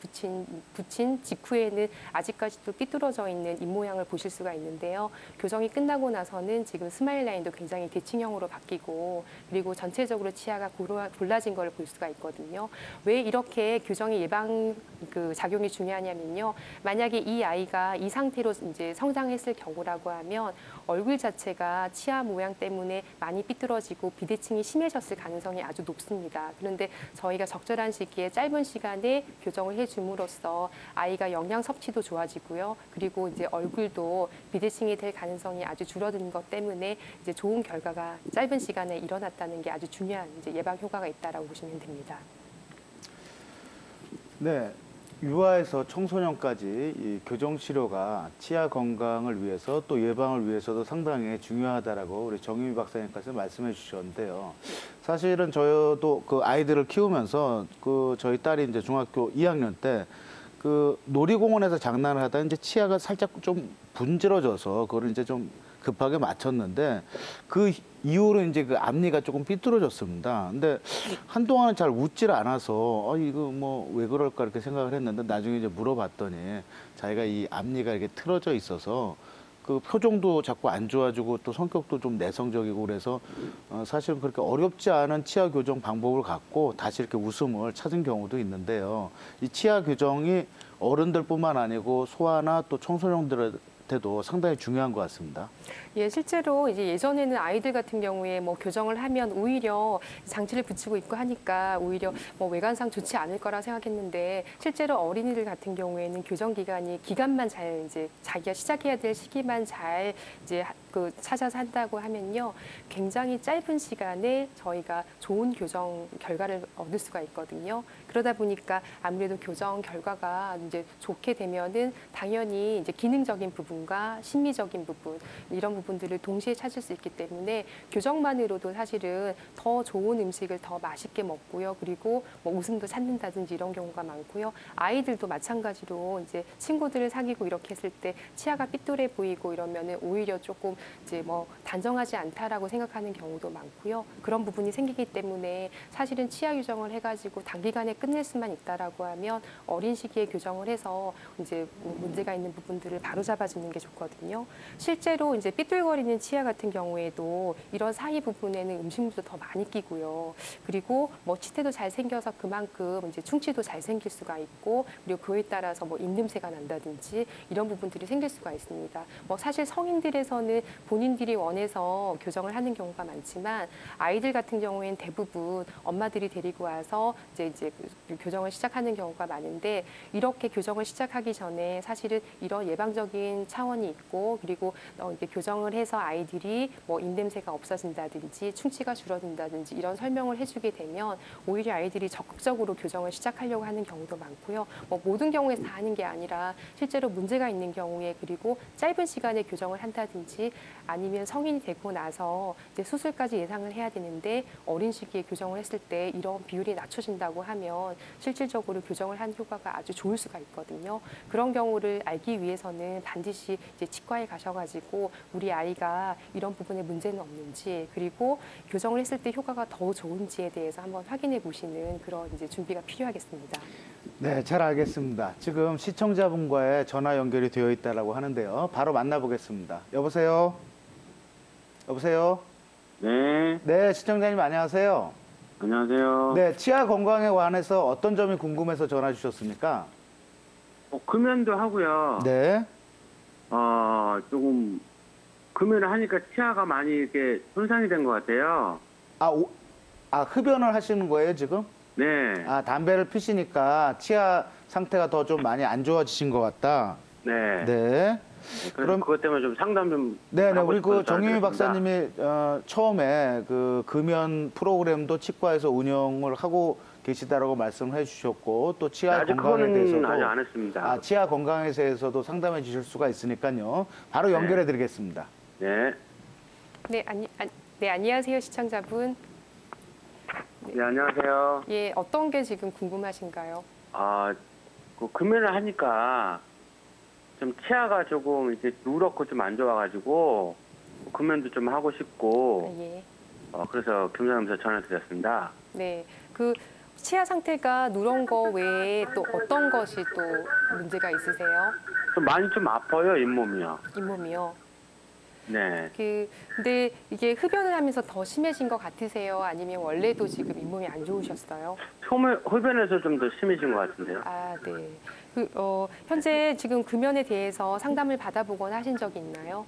C: 붙인 직후에는 아직까지도 삐뚤어져 있는 입모양을 보실 수가 있는데요. 교정이 끝나고 나서는 지금 스마일 라인도 굉장히 대칭형으로 바뀌고 그리고 전체적으로 치아가 골라진 걸 볼 수가 있거든요. 왜 이렇게 교정의 예방 작용이 중요하냐면요. 만약에 이 아이가 이 상태로 이제 성장했을 경우라고 하면 얼굴 자체가 치아 모양 때문에 많이 삐뚤어지고 비대칭이 심해졌을 가능성이 아주 높습니다. 그런데 저희가 적절한 시기에 짧은 시간에 교정을 해줌으로써 아이가 영양 섭취도 좋아지고요. 그리고 이제 얼굴도 비대칭이 될 가능성이 아주 줄어드는 것 때문에 이제 좋은 결과가 짧은 시간에 일어났다는 게 아주 중요한 이제 예방 효과가 있다라고 보시면 됩니다.
A: 네, 유아에서 청소년까지 이 교정 치료가 치아 건강을 위해서 또 예방을 위해서도 상당히 중요하다라고 우리 정유미 박사님께서 말씀해 주셨는데요. 사실은 저도 그 아이들을 키우면서 저희 딸이 이제 중학교 2학년 때 놀이공원에서 장난을 하다 이제 치아가 살짝 좀 분질러져서 그걸 이제 좀 급하게 맞췄는데 그 이후로 이제 그 앞니가 조금 삐뚤어졌습니다. 근데 한동안은 잘 웃질 않아서 이거 뭐 왜 그럴까 이렇게 생각을 했는데 나중에 이제 물어봤더니 자기가 이 앞니가 이렇게 틀어져 있어서 그 표정도 자꾸 안 좋아지고 또 성격도 좀 내성적이고 그래서 사실은 그렇게 어렵지 않은 치아 교정 방법을 갖고 다시 이렇게 웃음을 찾은 경우도 있는데요. 이 치아 교정이 어른들뿐만 아니고 소아나 또 청소년들에게 때도 상당히 중요한 것 같습니다.
C: 예, 실제로 이제 예전에는 아이들 같은 경우에 뭐 교정을 하면 오히려 장치를 붙이고 있고 하니까 오히려 뭐 외관상 좋지 않을 거라 생각했는데 실제로 어린이들 같은 경우에는 교정 기간만 잘 이제 자기가 시작해야 될 시기만 잘 이제 찾아서 한다고 하면요, 굉장히 짧은 시간에 저희가 좋은 교정 결과를 얻을 수가 있거든요. 그러다 보니까 아무래도 교정 결과가 이제 좋게 되면은 당연히 이제 기능적인 부분과 심미적인 부분 이런 부분들을 동시에 찾을 수 있기 때문에 교정만으로도 사실은 더 좋은 음식을 더 맛있게 먹고요. 그리고 뭐 웃음도 찾는다든지 이런 경우가 많고요. 아이들도 마찬가지로 이제 친구들을 사귀고 이렇게 했을 때 치아가 삐뚤해 보이고 이러면은 오히려 조금 이제 뭐 단정하지 않다라고 생각하는 경우도 많고요. 그런 부분이 생기기 때문에 사실은 치아 교정을 해가지고 단기간에 끝낼 수만 있다라고 하면 어린 시기에 교정을 해서 이제 문제가 있는 부분들을 바로 잡아주는 게 좋거든요. 실제로 이제 삐뚤거리는 치아 같은 경우에도 이런 사이 부분에는 음식물도 더 많이 끼고요. 그리고 뭐 치태도 잘 생겨서 그만큼 이제 충치도 잘 생길 수가 있고, 그리고 그에 따라서 뭐 입냄새가 난다든지 이런 부분들이 생길 수가 있습니다. 뭐 사실 성인들에서는 본인들이 원해서 교정을 하는 경우가 많지만 아이들 같은 경우에는 대부분 엄마들이 데리고 와서 이제 교정을 시작하는 경우가 많은데, 이렇게 교정을 시작하기 전에 사실은 이런 예방적인 차원이 있고, 그리고 이게 교정을 해서 아이들이 뭐 입냄새가 없어진다든지 충치가 줄어든다든지 이런 설명을 해주게 되면 오히려 아이들이 적극적으로 교정을 시작하려고 하는 경우도 많고요. 뭐 모든 경우에서 다 하는 게 아니라 실제로 문제가 있는 경우에, 그리고 짧은 시간에 교정을 한다든지 아니면 성인이 되고 나서 이제 수술까지 예상을 해야 되는데 어린 시기에 교정을 했을 때 이런 비율이 낮춰진다고 하면 실질적으로 교정을 한 효과가 아주 좋을 수가 있거든요. 그런 경우를 알기 위해서는 반드시 이제 치과에 가셔가지고 우리 아이가 이런 부분에 문제는 없는지, 그리고 교정을 했을 때 효과가 더 좋은지에 대해서 한번 확인해 보시는 그런 이제 준비가 필요하겠습니다.
A: 네, 잘 알겠습니다. 지금 시청자분과의 전화 연결이 되어 있다고 하는데요. 바로 만나보겠습니다. 여보세요? 여보세요?
D: 네,
A: 네, 시청자님 안녕하세요.
D: 안녕하세요.
A: 네, 치아 건강에 관해서 어떤 점이 궁금해서 전화 주셨습니까?
D: 금연도 하고요.
A: 네.
D: 조금 금연을 하니까 치아가 많이 이렇게 손상이 된 것 같아요.
A: 흡연을 하시는 거예요, 지금?
D: 네,
A: 담배를 피시니까 치아 상태가 더 좀 많이 안 좋아지신 것 같다.
D: 네.
A: 네.
D: 그래서
A: 그럼-
D: 그것 때문에 좀 상담 좀.
A: 네네,
D: 하고
A: 우리
D: 싶어서
A: 정유미
D: 전화드렸습니다.
A: 박사님이 처음에 그 금연 프로그램도 치과에서 운영을 하고 계시다라고 말씀을 해주셨고, 또 치아
D: 아직
A: 건강에
D: 그거는
A: 대해서도
D: 아직 안 했습니다.
A: 치아 건강에 대해서도 상담해 주실 수가 있으니까요. 바로 연결해 드리겠습니다.
D: 네,
C: 네, 안녕하세요, 시청자분.
D: 네, 안녕하세요.
C: 예, 어떤 게 지금 궁금하신가요?
D: 그 금연을 하니까 좀 치아가 조금 이제 누렇고 좀 안 좋아가지고 금연도 좀 하고 싶고,
C: 예.
D: 그래서 겸사겸사 전화드렸습니다.
C: 네, 그 치아 상태가 누런 거 외에 또 어떤 것이 또 문제가 있으세요?
D: 좀 많이 좀 아파요, 잇몸이요.
C: 잇몸이요.
D: 네.
C: 근데 이게 흡연을 하면서 더 심해진 것 같으세요? 아니면 원래도 지금 잇몸이 안 좋으셨어요?
D: 흡연에서 좀 더 심해진 것 같은데요.
C: 네. 현재 지금 금연에 대해서 상담을 받아보거나 하신 적이 있나요?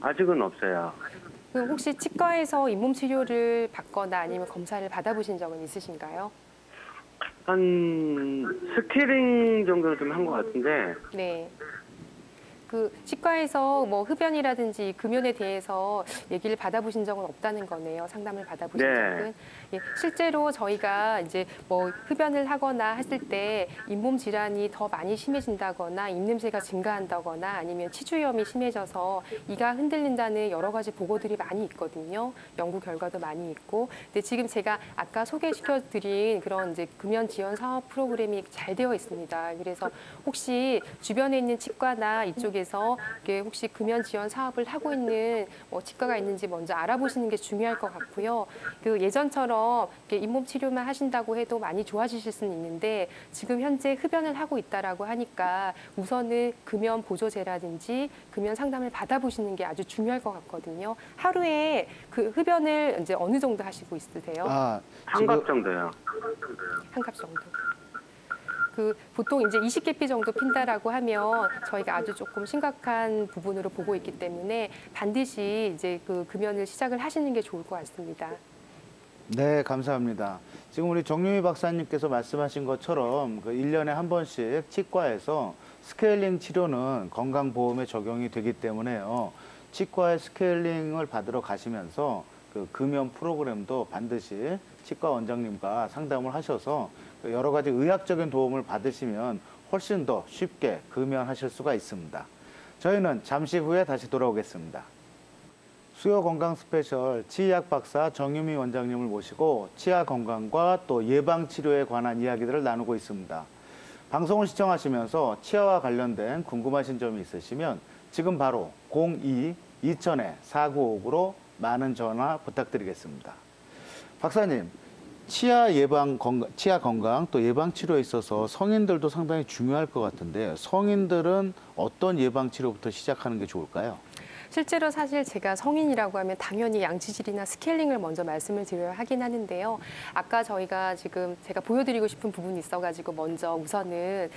D: 아직은 없어요.
C: 그럼 혹시 치과에서 잇몸 치료를 받거나 아니면 검사를 받아보신 적은 있으신가요?
D: 한 스케일링 정도 좀 한 것 같은데.
C: 네. 그 치과에서 뭐 흡연이라든지 금연에 대해서 얘기를 받아보신 적은 없다는 거네요. 상담을 받아보신
D: 네.
C: 적은. 예, 실제로 저희가 이제 뭐 흡연을 하거나 했을 때 잇몸 질환이 더 많이 심해진다거나 입냄새가 증가한다거나 아니면 치주염이 심해져서 이가 흔들린다는 여러 가지 보고들이 많이 있거든요. 연구 결과도 많이 있고. 근데 지금 제가 아까 소개시켜드린 그런 이제 금연 지원 사업 프로그램이 잘 되어 있습니다. 그래서 혹시 주변에 있는 치과나 이쪽에서 이게 혹시 금연 지원 사업을 하고 있는 치과가 있는지 먼저 알아보시는 게 중요할 것 같고요. 그 예전처럼 이렇게 잇몸 치료만 하신다고 해도 많이 좋아지실 수는 있는데 지금 현재 흡연을 하고 있다라고 하니까 우선은 금연 보조제라든지 금연 상담을 받아보시는 게 아주 중요할 것 같거든요. 하루에 그 흡연을 이제 어느 정도 하시고 있으세요?
D: 한 갑 정도요.
C: 한 갑 정도. 보통 이제 20계피 정도 핀다라고 하면 저희가 아주 조금 심각한 부분으로 보고 있기 때문에 반드시 이제 금연을 시작을 하시는 게 좋을 것 같습니다.
A: 네, 감사합니다. 지금 우리 정유미 박사님께서 말씀하신 것처럼 1년에 한 번씩 치과에서 스케일링 치료는 건강보험에 적용이 되기 때문에요. 치과에 스케일링을 받으러 가시면서 금연 프로그램도 반드시 치과 원장님과 상담을 하셔서 여러 가지 의학적인 도움을 받으시면 훨씬 더 쉽게 금연하실 수가 있습니다. 저희는 잠시 후에 다시 돌아오겠습니다. 수요 건강 스페셜 치의학 박사 정유미 원장님을 모시고 치아 건강과 또 예방 치료에 관한 이야기들을 나누고 있습니다. 방송을 시청하시면서 치아와 관련된 궁금하신 점이 있으시면 지금 바로 02-2000-4959로 많은 전화 부탁드리겠습니다. 박사님, 치아 건강 또 예방 치료에 있어서 성인들도 상당히 중요할 것 같은데 성인들은 어떤 예방 치료부터 시작하는 게 좋을까요?
C: 실제로 사실 제가 성인이라고 하면 당연히 양치질이나 스케일링을 먼저 말씀을 드려야 하긴 하는데요. 아까 저희가 지금 제가 보여드리고 싶은 부분이 있어가지고 먼저 우선은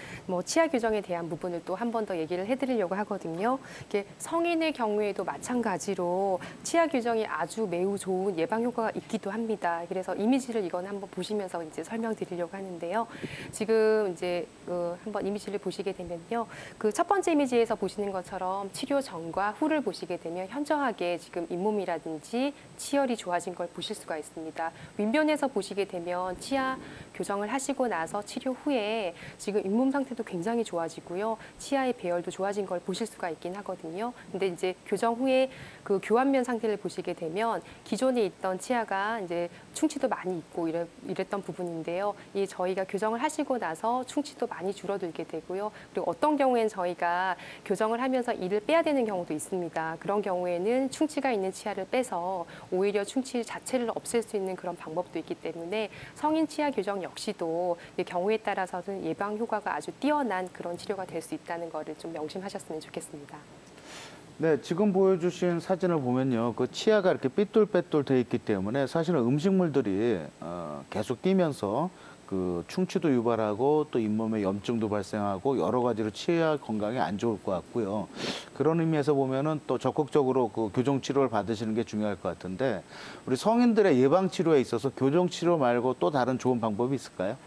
C: 치아 교정에 대한 부분을 또 한 번 더 얘기를 해드리려고 하거든요. 이게 성인의 경우에도 마찬가지로 치아 교정이 아주 매우 좋은 예방 효과가 있기도 합니다. 그래서 이미지를 이건 한번 보시면서 이제 설명드리려고 하는데요. 지금 이제 한번 이미지를 보시게 되면요. 첫 번째 이미지에서 보시는 것처럼 치료 전과 후를 보시게 되면 현저하게 지금 잇몸이라든지 치열이 좋아진 걸 보실 수가 있습니다. 윗면에서 보시게 되면 치아 교정을 하시고 나서 치료 후에 지금 잇몸 상태도 굉장히 좋아지고요. 치아의 배열도 좋아진 걸 보실 수가 있긴 하거든요. 근데 이제 교정 후에 교환면 상태를 보시게 되면 기존에 있던 치아가 이제 충치도 많이 있고 이랬던 부분인데요. 저희가 교정을 하시고 나서 충치도 많이 줄어들게 되고요. 그리고 어떤 경우에는 저희가 교정을 하면서 이를 빼야 되는 경우도 있습니다. 그런 경우에는 충치가 있는 치아를 빼서 오히려 충치 자체를 없앨 수 있는 그런 방법도 있기 때문에 성인 치아 교정 역시도 경우에 따라서는 예방 효과가 아주 뛰어난 그런 치료가 될 수 있다는 거를 좀 명심하셨으면 좋겠습니다.
A: 네, 지금 보여주신 사진을 보면요. 치아가 이렇게 삐뚤빼뚤 돼 있기 때문에 사실은 음식물들이 계속 끼면서 충치도 유발하고 또 잇몸에 염증도 발생하고 여러 가지로 치아 건강에 안 좋을 것 같고요. 그런 의미에서 보면은 또 적극적으로 교정 치료를 받으시는 게 중요할 것 같은데 우리 성인들의 예방 치료에 있어서 교정 치료 말고 또 다른 좋은 방법이 있을까요?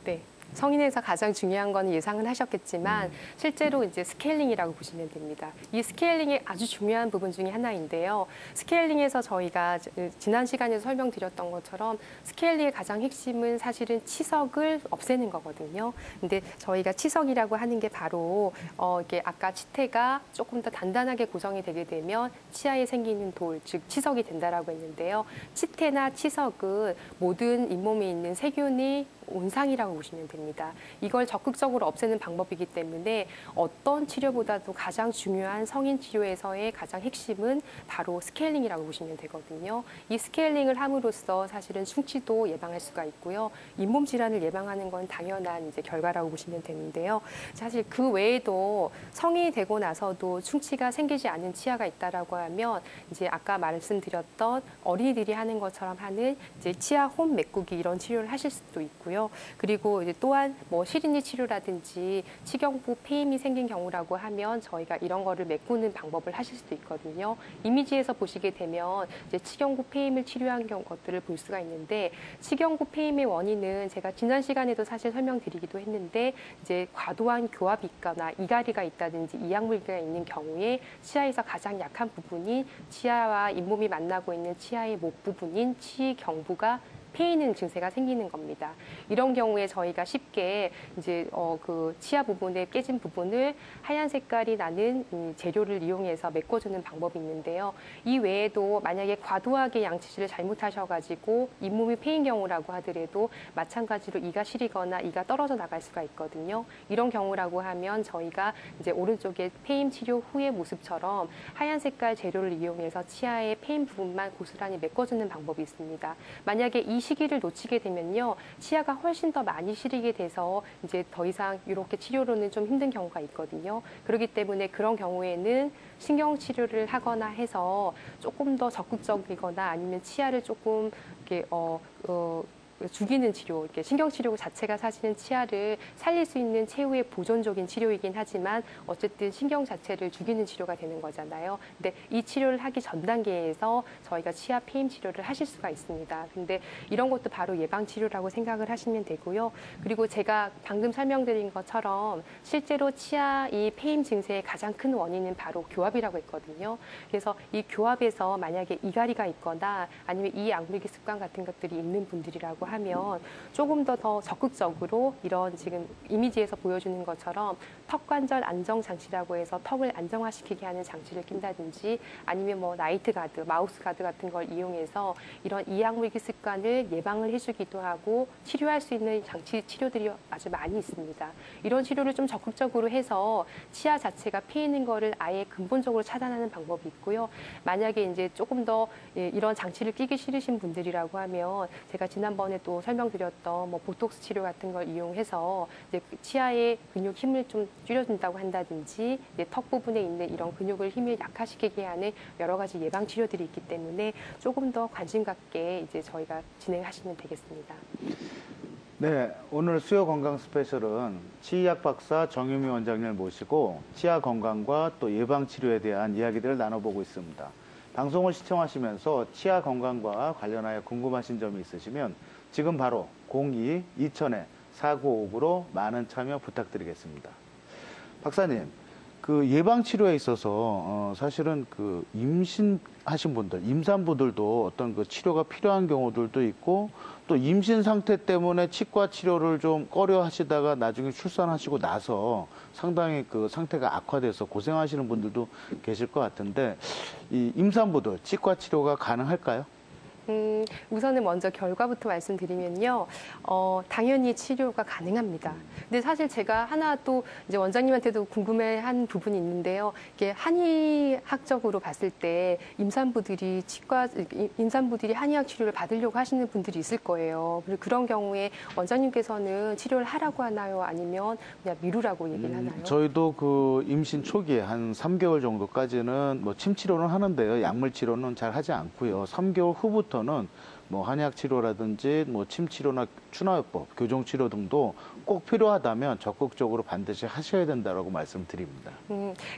C: 네. 성인에서 가장 중요한 건 예상은 하셨겠지만 실제로 이제 스케일링이라고 보시면 됩니다. 이 스케일링의 아주 중요한 부분 중에 하나인데요. 스케일링에서 저희가 지난 시간에 설명드렸던 것처럼 스케일링의 가장 핵심은 사실은 치석을 없애는 거거든요. 근데 저희가 치석이라고 하는 게 바로 이게 아까 치태가 조금 더 단단하게 고정이 되게 되면 치아에 생기는 돌, 즉 치석이 된다라고 했는데요. 치태나 치석은 모든 잇몸에 있는 세균이 온상이라고 보시면 됩니다. 이걸 적극적으로 없애는 방법이기 때문에 어떤 치료보다도 가장 중요한 성인 치료에서의 가장 핵심은 바로 스케일링이라고 보시면 되거든요. 이 스케일링을 함으로써 사실은 충치도 예방할 수가 있고요. 잇몸 질환을 예방하는 건 당연한 이제 결과라고 보시면 되는데요. 사실 그 외에도 성인이 되고 나서도 충치가 생기지 않는 치아가 있다라고 하면 이제 아까 말씀드렸던 어린이들이 하는 것처럼 하는 이제 치아 홈 메꾸기 이런 치료를 하실 수도 있고요. 그리고 이제 또한 시린이 치료라든지 치경부 폐임이 생긴 경우라고 하면 저희가 이런 거를 메꾸는 방법을 하실 수도 있거든요. 이미지에서 보시게 되면 이제 치경부 폐임을 치료한 것들을 볼 수가 있는데 치경부 폐임의 원인은 제가 지난 시간에도 사실 설명드리기도 했는데 이제 과도한 교합이 있거나 이갈이가 있다든지 이약물기가 있는 경우에 치아에서 가장 약한 부분이 치아와 잇몸이 만나고 있는 치아의 목 부분인 치경부가 패이는 증세가 생기는 겁니다. 이런 경우에 저희가 쉽게 이제 치아 부분에 깨진 부분을 하얀 색깔이 나는 재료를 이용해서 메꿔주는 방법이 있는데요. 이 외에도 만약에 과도하게 양치질을 잘못하셔가지고 잇몸이 패인 경우라고 하더라도 마찬가지로 이가 시리거나 이가 떨어져 나갈 수가 있거든요. 이런 경우라고 하면 저희가 이제 오른쪽에 패임 치료 후의 모습처럼 하얀 색깔 재료를 이용해서 치아의 패인 부분만 고스란히 메꿔주는 방법이 있습니다. 만약에 이 시기를 놓치게 되면요, 치아가 훨씬 더 많이 시리게 돼서 이제 더 이상 이렇게 치료로는 좀 힘든 경우가 있거든요. 그렇기 때문에 그런 경우에는 신경 치료를 하거나 해서 조금 더 적극적이거나 아니면 치아를 조금 이렇게 죽이는 치료, 이렇게 신경치료 자체가 사실은 치아를 살릴 수 있는 최후의 보존적인 치료이긴 하지만 어쨌든 신경 자체를 죽이는 치료가 되는 거잖아요. 근데 이 치료를 하기 전 단계에서 저희가 치아 폐임 치료를 하실 수가 있습니다. 근데 이런 것도 바로 예방 치료라고 생각을 하시면 되고요. 그리고 제가 방금 설명드린 것처럼 실제로 치아 이 폐임 증세의 가장 큰 원인은 바로 교합이라고 했거든요. 그래서 이 교합에서 만약에 이갈이가 있거나 아니면 이 약물기 습관 같은 것들이 있는 분들이라고 하면 조금 더 적극적으로 이런 지금 이미지에서 보여주는 것처럼 턱관절 안정 장치라고 해서 턱을 안정화시키게 하는 장치를 낀다든지 아니면 뭐 나이트 가드, 마우스 가드 같은 걸 이용해서 이런 이약물기 습관을 예방을 해주기도 하고 치료할 수 있는 장치 치료들이 아주 많이 있습니다. 이런 치료를 좀 적극적으로 해서 치아 자체가 패이는 거를 아예 근본적으로 차단하는 방법이 있고요. 만약에 이제 조금 더 이런 장치를 끼기 싫으신 분들이라고 하면 제가 지난번에 또 설명드렸던 뭐 보톡스 치료 같은 걸 이용해서 이제 치아의 근육 힘을 좀 줄여준다고 한다든지 이제 턱 부분에 있는 이런 근육을 힘을 약화시키게 하는 여러 가지 예방 치료들이 있기 때문에 조금 더 관심 갖게 이제 저희가 진행하시면 되겠습니다.
A: 네, 오늘 수요 건강 스페셜은 치의학 박사 정유미 원장님을 모시고 치아 건강과 또 예방 치료에 대한 이야기들을 나눠보고 있습니다. 방송을 시청하시면서 치아 건강과 관련하여 궁금하신 점이 있으시면 지금 바로 02-2000-4959로 많은 참여 부탁드리겠습니다. 박사님, 그 예방 치료에 있어서 사실은 그 임신하신 분들, 임산부들도 어떤 그 치료가 필요한 경우들도 있고 또 임신 상태 때문에 치과 치료를 좀 꺼려 하시다가 나중에 출산하시고 나서 상당히 그 상태가 악화돼서 고생하시는 분들도 계실 것 같은데 이 임산부들 치과 치료가 가능할까요?
C: 우선은 먼저 결과부터 말씀드리면요. 당연히 치료가 가능합니다. 근데 사실 제가 하나 또 이제 원장님한테도 궁금해한 부분이 있는데요. 이게 한의학적으로 봤을 때 임산부들이 한의학 치료를 받으려고 하시는 분들이 있을 거예요. 그리고 그런 경우에 원장님께서는 치료를 하라고 하나요? 아니면 그냥 미루라고 얘기를 하나요?
A: 저희도 그 임신 초기에 한 3개월 정도까지는 뭐 침 치료는 하는데요. 약물 치료는 잘 하지 않고요. 3개월 후부터 는 뭐 한약 치료라든지 뭐 침 치료나 추나요법, 교정 치료 등도 꼭 필요하다면 적극적으로 반드시 하셔야 된다라고 말씀드립니다.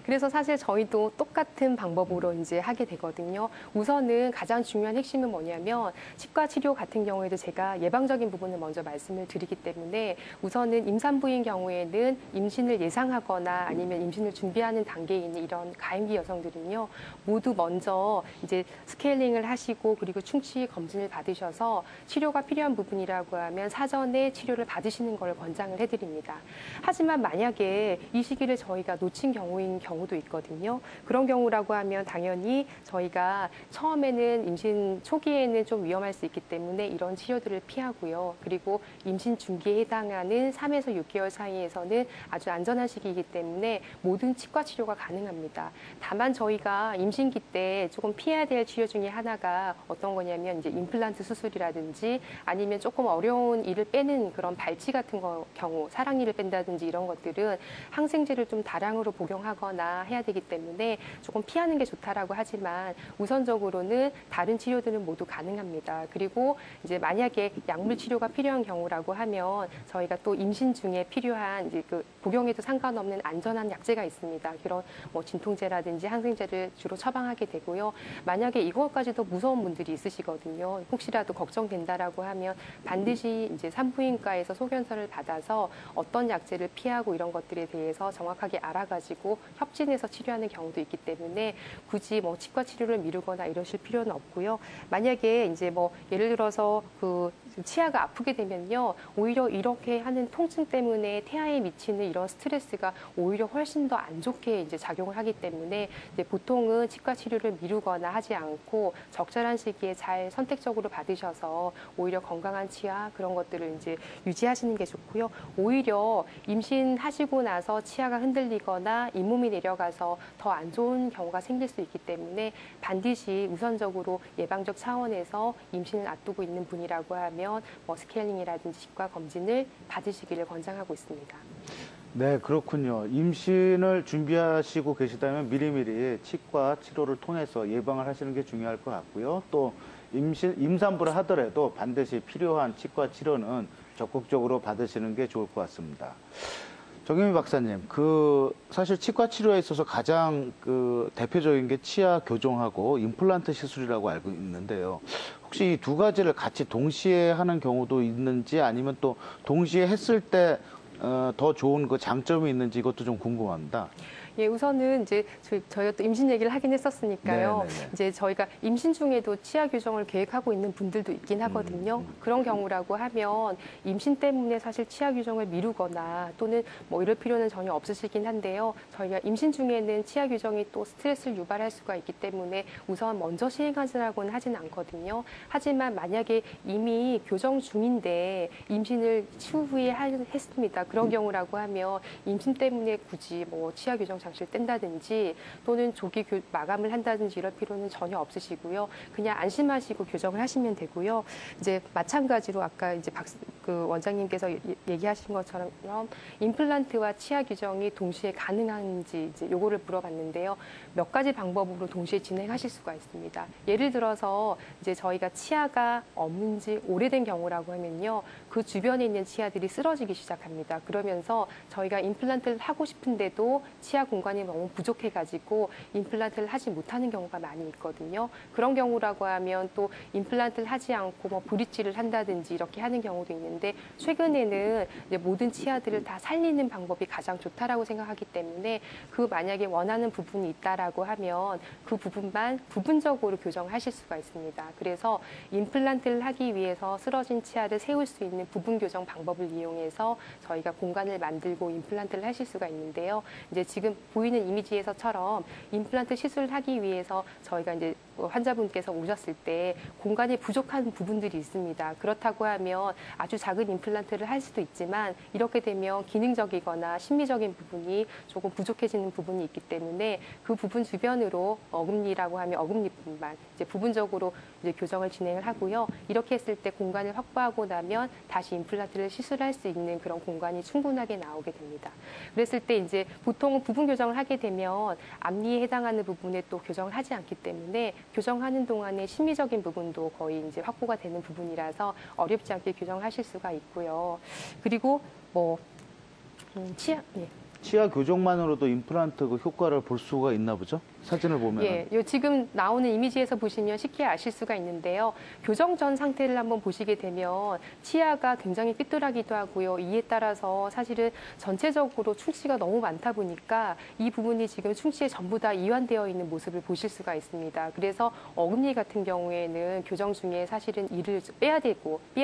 C: 그래서 사실 저희도 똑같은 방법으로 이제 하게 되거든요. 우선은 가장 중요한 핵심은 뭐냐면 치과 치료 같은 경우에도 제가 예방적인 부분을 먼저 말씀을 드리기 때문에 우선은 임산부인 경우에는 임신을 예상하거나 아니면 임신을 준비하는 단계에 있는 이런 가임기 여성들은요, 모두 먼저 이제 스케일링을 하시고 그리고 충치 검진을 받으셔서 치료가 필요한 부분이라고 하면 사전에 치료를 받으시는 걸 권장을 해드립니다. 하지만 만약에 이 시기를 저희가 놓친 경우인 경우도 있거든요. 그런 경우라고 하면 당연히 저희가 처음에는 임신 초기에는 좀 위험할 수 있기 때문에 이런 치료들을 피하고요. 그리고 임신 중기에 해당하는 3에서 6개월 사이에서는 아주 안전한 시기이기 때문에 모든 치과 치료가 가능합니다. 다만 저희가 임신기 때 조금 피해야 될 치료 중에 하나가 어떤 거냐면 이제 임플란트 수술이라든지 아니면 조금 어려운 이를 빼는 그런 발치 같은 경우, 사랑니를 뺀다든지 이런 것들은 항생제를 좀 다량으로 복용하거나 해야 되기 때문에 조금 피하는 게 좋다라고 하지만 우선적으로는 다른 치료들은 모두 가능합니다. 그리고 이제 만약에 약물 치료가 필요한 경우라고 하면 저희가 또 임신 중에 필요한 이제 그 복용해도 상관없는 안전한 약제가 있습니다. 그런 뭐 진통제라든지 항생제를 주로 처방하게 되고요. 만약에 이것까지도 무서운 분들이 있으시거든요. 혹시라도 걱정된다라고 하면 반드시 이제 산부인과에서 소견서를 받아서 어떤 약제를 피하고 이런 것들에 대해서 정확하게 알아가지고 협진해서 치료하는 경우도 있기 때문에 굳이 뭐 치과 치료를 미루거나 이러실 필요는 없고요. 만약에 이제 뭐 예를 들어서 그 치아가 아프게 되면요, 오히려 이렇게 하는 통증 때문에 태아에 미치는 이런 스트레스가 오히려 훨씬 더 안 좋게 이제 작용을 하기 때문에 이제 보통은 치과 치료를 미루거나 하지 않고 적절한 시기에 잘 선택적으로 받으셔서 오히려 건강한 치아 그런 것들을 이제 유지하시는 게 좋고요. 오히려 임신하시고 나서 치아가 흔들리거나 잇몸이 내려가서 더 안 좋은 경우가 생길 수 있기 때문에 반드시 우선적으로 예방적 차원에서 임신을 앞두고 있는 분이라고 하면 뭐 스케일링이라든지 치과 검진을 받으시기를 권장하고 있습니다.
A: 네, 그렇군요. 임신을 준비하시고 계시다면 미리미리 치과 치료를 통해서 예방을 하시는 게 중요할 것 같고요. 또 임산부를 하더라도 반드시 필요한 치과 치료는 적극적으로 받으시는 게 좋을 것 같습니다. 정유미 박사님, 사실 치과 치료에 있어서 가장 대표적인 게 치아 교정하고 임플란트 시술이라고 알고 있는데요. 혹시 이 두 가지를 같이 동시에 하는 경우도 있는지 아니면 또 동시에 했을 때 더 좋은 그 장점이 있는지 이것도 좀 궁금합니다.
C: 예, 우선은 이제 저희가 또 임신 얘기를 하긴 했었으니까요.
A: 네네네.
C: 이제 저희가 임신 중에도 치아 교정을 계획하고 있는 분들도 있긴 하거든요. 그런 경우라고 하면 임신 때문에 사실 치아 교정을 미루거나 또는 뭐 이럴 필요는 전혀 없으시긴 한데요. 저희가 임신 중에는 치아 교정이 또 스트레스를 유발할 수가 있기 때문에 우선 먼저 시행하자고는 하진 않거든요. 하지만 만약에 이미 교정 중인데 임신을 추후에 했습니다. 그런 경우라고 하면 임신 때문에 굳이 뭐 치아 교정 장치를 뗀다든지 또는 조기 마감을 한다든지 이럴 필요는 전혀 없으시고요. 그냥 안심하시고 교정을 하시면 되고요. 이제 마찬가지로 아까 이제 원장님께서 얘기하신 것처럼 임플란트와 치아 교정이 동시에 가능한지 이제 요거를 물어봤는데요. 몇 가지 방법으로 동시에 진행하실 수가 있습니다. 예를 들어서 이제 저희가 치아가 없는 지 오래된 경우라고 하면요. 그 주변에 있는 치아들이 쓰러지기 시작합니다. 그러면서 저희가 임플란트를 하고 싶은데도 치아 공간이 너무 부족해가지고 임플란트를 하지 못하는 경우가 많이 있거든요. 그런 경우라고 하면 또 임플란트를 하지 않고 뭐 브릿지를 한다든지 이렇게 하는 경우도 있는데 최근에는 이제 모든 치아들을 다 살리는 방법이 가장 좋다라고 생각하기 때문에 만약에 원하는 부분이 있다라고 하면 그 부분만 부분적으로 교정하실 수가 있습니다. 그래서 임플란트를 하기 위해서 쓰러진 치아를 세울 수 있는 부분 교정 방법을 이용해서 저희가 공간을 만들고 임플란트를 하실 수가 있는데요. 이제 지금 보이는 이미지에서처럼 임플란트 시술을 하기 위해서 저희가 이제 환자분께서 오셨을 때 공간이 부족한 부분들이 있습니다. 그렇다고 하면 아주 작은 임플란트를 할 수도 있지만 이렇게 되면 기능적이거나 심미적인 부분이 조금 부족해지는 부분이 있기 때문에 그 부분 주변으로 어금니라고 하면 어금니뿐만 이제 부분적으로 이제 교정을 진행을 하고요. 이렇게 했을 때 공간을 확보하고 나면 다시 임플란트를 시술할 수 있는 그런 공간이 충분하게 나오게 됩니다. 그랬을 때 이제 보통은 부분 교정을 하게 되면 앞니에 해당하는 부분에 또 교정을 하지 않기 때문에 교정하는 동안에 심미적인 부분도 거의 이제 확보가 되는 부분이라서 어렵지 않게 교정하실 수가 있고요. 그리고
A: 치아 교정만으로도 임플란트 효과를 볼 수가 있나 보죠? 사진을 보면.
C: 예, 지금 나오는 이미지에서 보시면 쉽게 아실 수가 있는데요. 교정 전 상태를 한번 보시게 되면 치아가 굉장히 삐뚤하기도 하고요. 이에 따라서 사실은 전체적으로 충치가 너무 많다 보니까 이 부분이 지금 충치에 전부 다 이완되어 있는 모습을 보실 수가 있습니다. 그래서 어금니 같은 경우에는 교정 중에 사실은 이를 빼야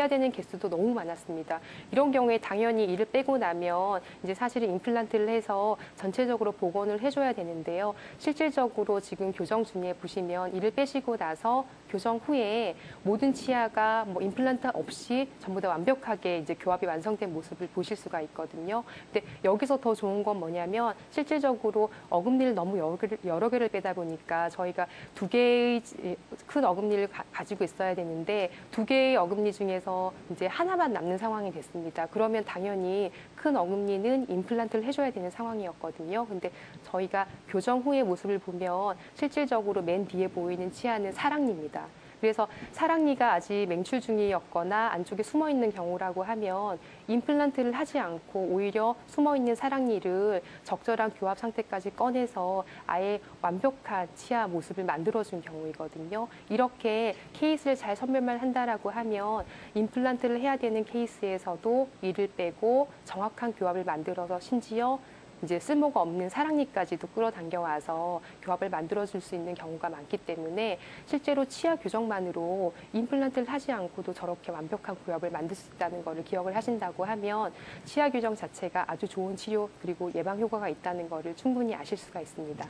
C: 되는 개수도 너무 많았습니다. 이런 경우에 당연히 이를 빼고 나면 이제 사실은 임플란트를 해서 전체적으로 복원을 해줘야 되는데요. 실질적으로 지금 교정 중에 보시면 이를 빼시고 나서 교정 후에 모든 치아가 임플란트 없이 전부 다 완벽하게 이제 교합이 완성된 모습을 보실 수가 있거든요. 근데 여기서 더 좋은 건 뭐냐면 실질적으로 어금니를 너무 여러 개를 빼다 보니까 저희가 2개의 큰 어금니를 가지고 있어야 되는데 2개의 어금니 중에서 이제 하나만 남는 상황이 됐습니다. 그러면 당연히 큰 어금니는 임플란트를 해줘야 되는 상황이었거든요. 근데 저희가 교정 후의 모습을 보면 실질적으로 맨 뒤에 보이는 치아는 사랑니입니다. 그래서 사랑니가 아직 맹출 중이었거나 안쪽에 숨어 있는 경우라고 하면 임플란트를 하지 않고 오히려 숨어 있는 사랑니를 적절한 교합 상태까지 꺼내서 아예 완벽한 치아 모습을 만들어준 경우이거든요. 이렇게 케이스를 잘 선별만 한다라고 하면 임플란트를 해야 되는 케이스에서도 이를 빼고 정확한 교합을 만들어서 심지어 이제 쓸모가 없는 사랑니까지도 끌어당겨와서 교합을 만들어줄 수 있는 경우가 많기 때문에 실제로 치아 교정만으로 임플란트를 하지 않고도 저렇게 완벽한 교합을 만들 수 있다는 것을 기억을 하신다고 하면 치아 교정 자체가 아주 좋은 치료 그리고 예방 효과가 있다는 것을 충분히 아실 수가 있습니다.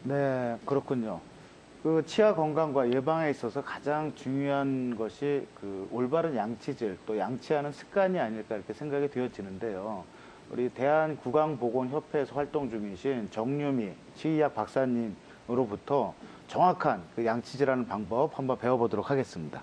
A: 네, 그렇군요. 치아 건강과 예방에 있어서 가장 중요한 것이 올바른 양치질, 또 양치하는 습관이 아닐까 이렇게 생각이 되어지는데요. 우리 대한구강보건협회에서 활동 중이신 정유미 치의학 박사님으로부터 정확한 양치질하는 방법 한번 배워보도록 하겠습니다.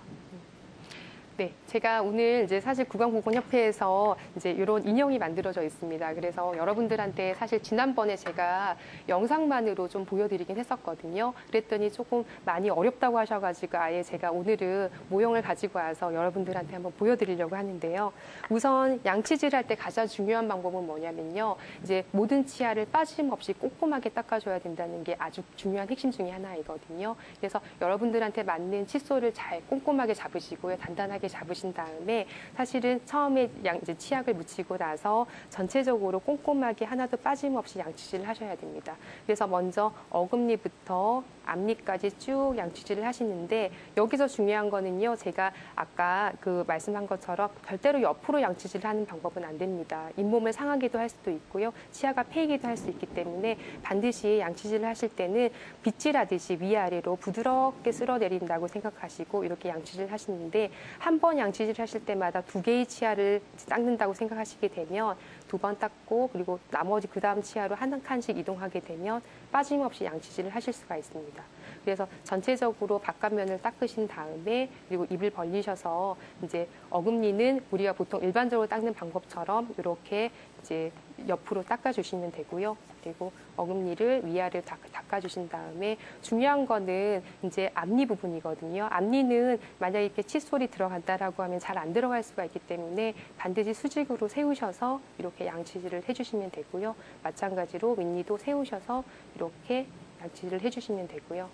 C: 네, 제가 오늘 이제 사실 구강보건협회에서 이제 이런 인형이 만들어져 있습니다. 그래서 여러분들한테 사실 지난번에 제가 영상만으로 좀 보여드리긴 했었거든요. 그랬더니 조금 많이 어렵다고 하셔가지고 아예 제가 오늘은 모형을 가지고 와서 여러분들한테 한번 보여드리려고 하는데요. 우선 양치질 할 때 가장 중요한 방법은 뭐냐면요. 이제 모든 치아를 빠짐없이 꼼꼼하게 닦아줘야 된다는 게 아주 중요한 핵심 중에 하나이거든요. 그래서 여러분들한테 맞는 칫솔을 잘 꼼꼼하게 잡으시고요. 단단하게 잡으신 다음에 사실은 처음에 이제 치약을 묻히고 나서 전체적으로 꼼꼼하게 하나도 빠짐없이 양치질을 하셔야 됩니다. 그래서 먼저 어금니부터 앞니까지 쭉 양치질을 하시는데 여기서 중요한 거는요. 제가 아까 그 말씀한 것처럼 절대로 옆으로 양치질을 하는 방법은 안 됩니다. 잇몸을 상하게도 할 수도 있고요. 치아가 패이기도 할 수 있기 때문에 반드시 양치질을 하실 때는 빗질하듯이 위아래로 부드럽게 쓸어내린다고 생각하시고 이렇게 양치질을 하시는데 한 번 양치질 하실 때마다 2개의 치아를 닦는다고 생각하시게 되면 2번 닦고 그리고 나머지 그 다음 치아로 한 칸씩 이동하게 되면 빠짐없이 양치질을 하실 수가 있습니다. 그래서 전체적으로 바깥면을 닦으신 다음에 그리고 입을 벌리셔서 이제 어금니는 우리가 보통 일반적으로 닦는 방법처럼 이렇게 이제 옆으로 닦아주시면 되고요. 그리고 어금니를 위아래로 닦아주신 다음에 중요한 거는 이제 앞니 부분이거든요. 앞니는 만약에 이렇게 칫솔이 들어간다라고 하면 잘 안 들어갈 수가 있기 때문에 반드시 수직으로 세우셔서 이렇게 양치질을 해주시면 되고요. 마찬가지로 윗니도 세우셔서 이렇게 양치질을 해주시면 되고요.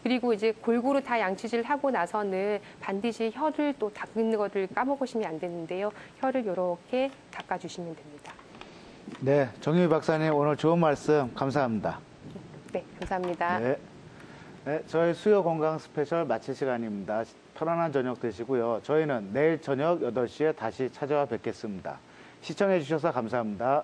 C: 그리고 이제 골고루 다 양치질을 하고 나서는 반드시 혀를 또 닦는 것을 까먹으시면 안 되는데요. 혀를 이렇게 닦아주시면 됩니다.
A: 네, 정유미 박사님 오늘 좋은 말씀 감사합니다.
C: 네, 감사합니다.
A: 네. 네, 저희 수요 건강 스페셜 마칠 시간입니다. 편안한 저녁 되시고요. 저희는 내일 저녁 8시에 다시 찾아와 뵙겠습니다. 시청해 주셔서 감사합니다.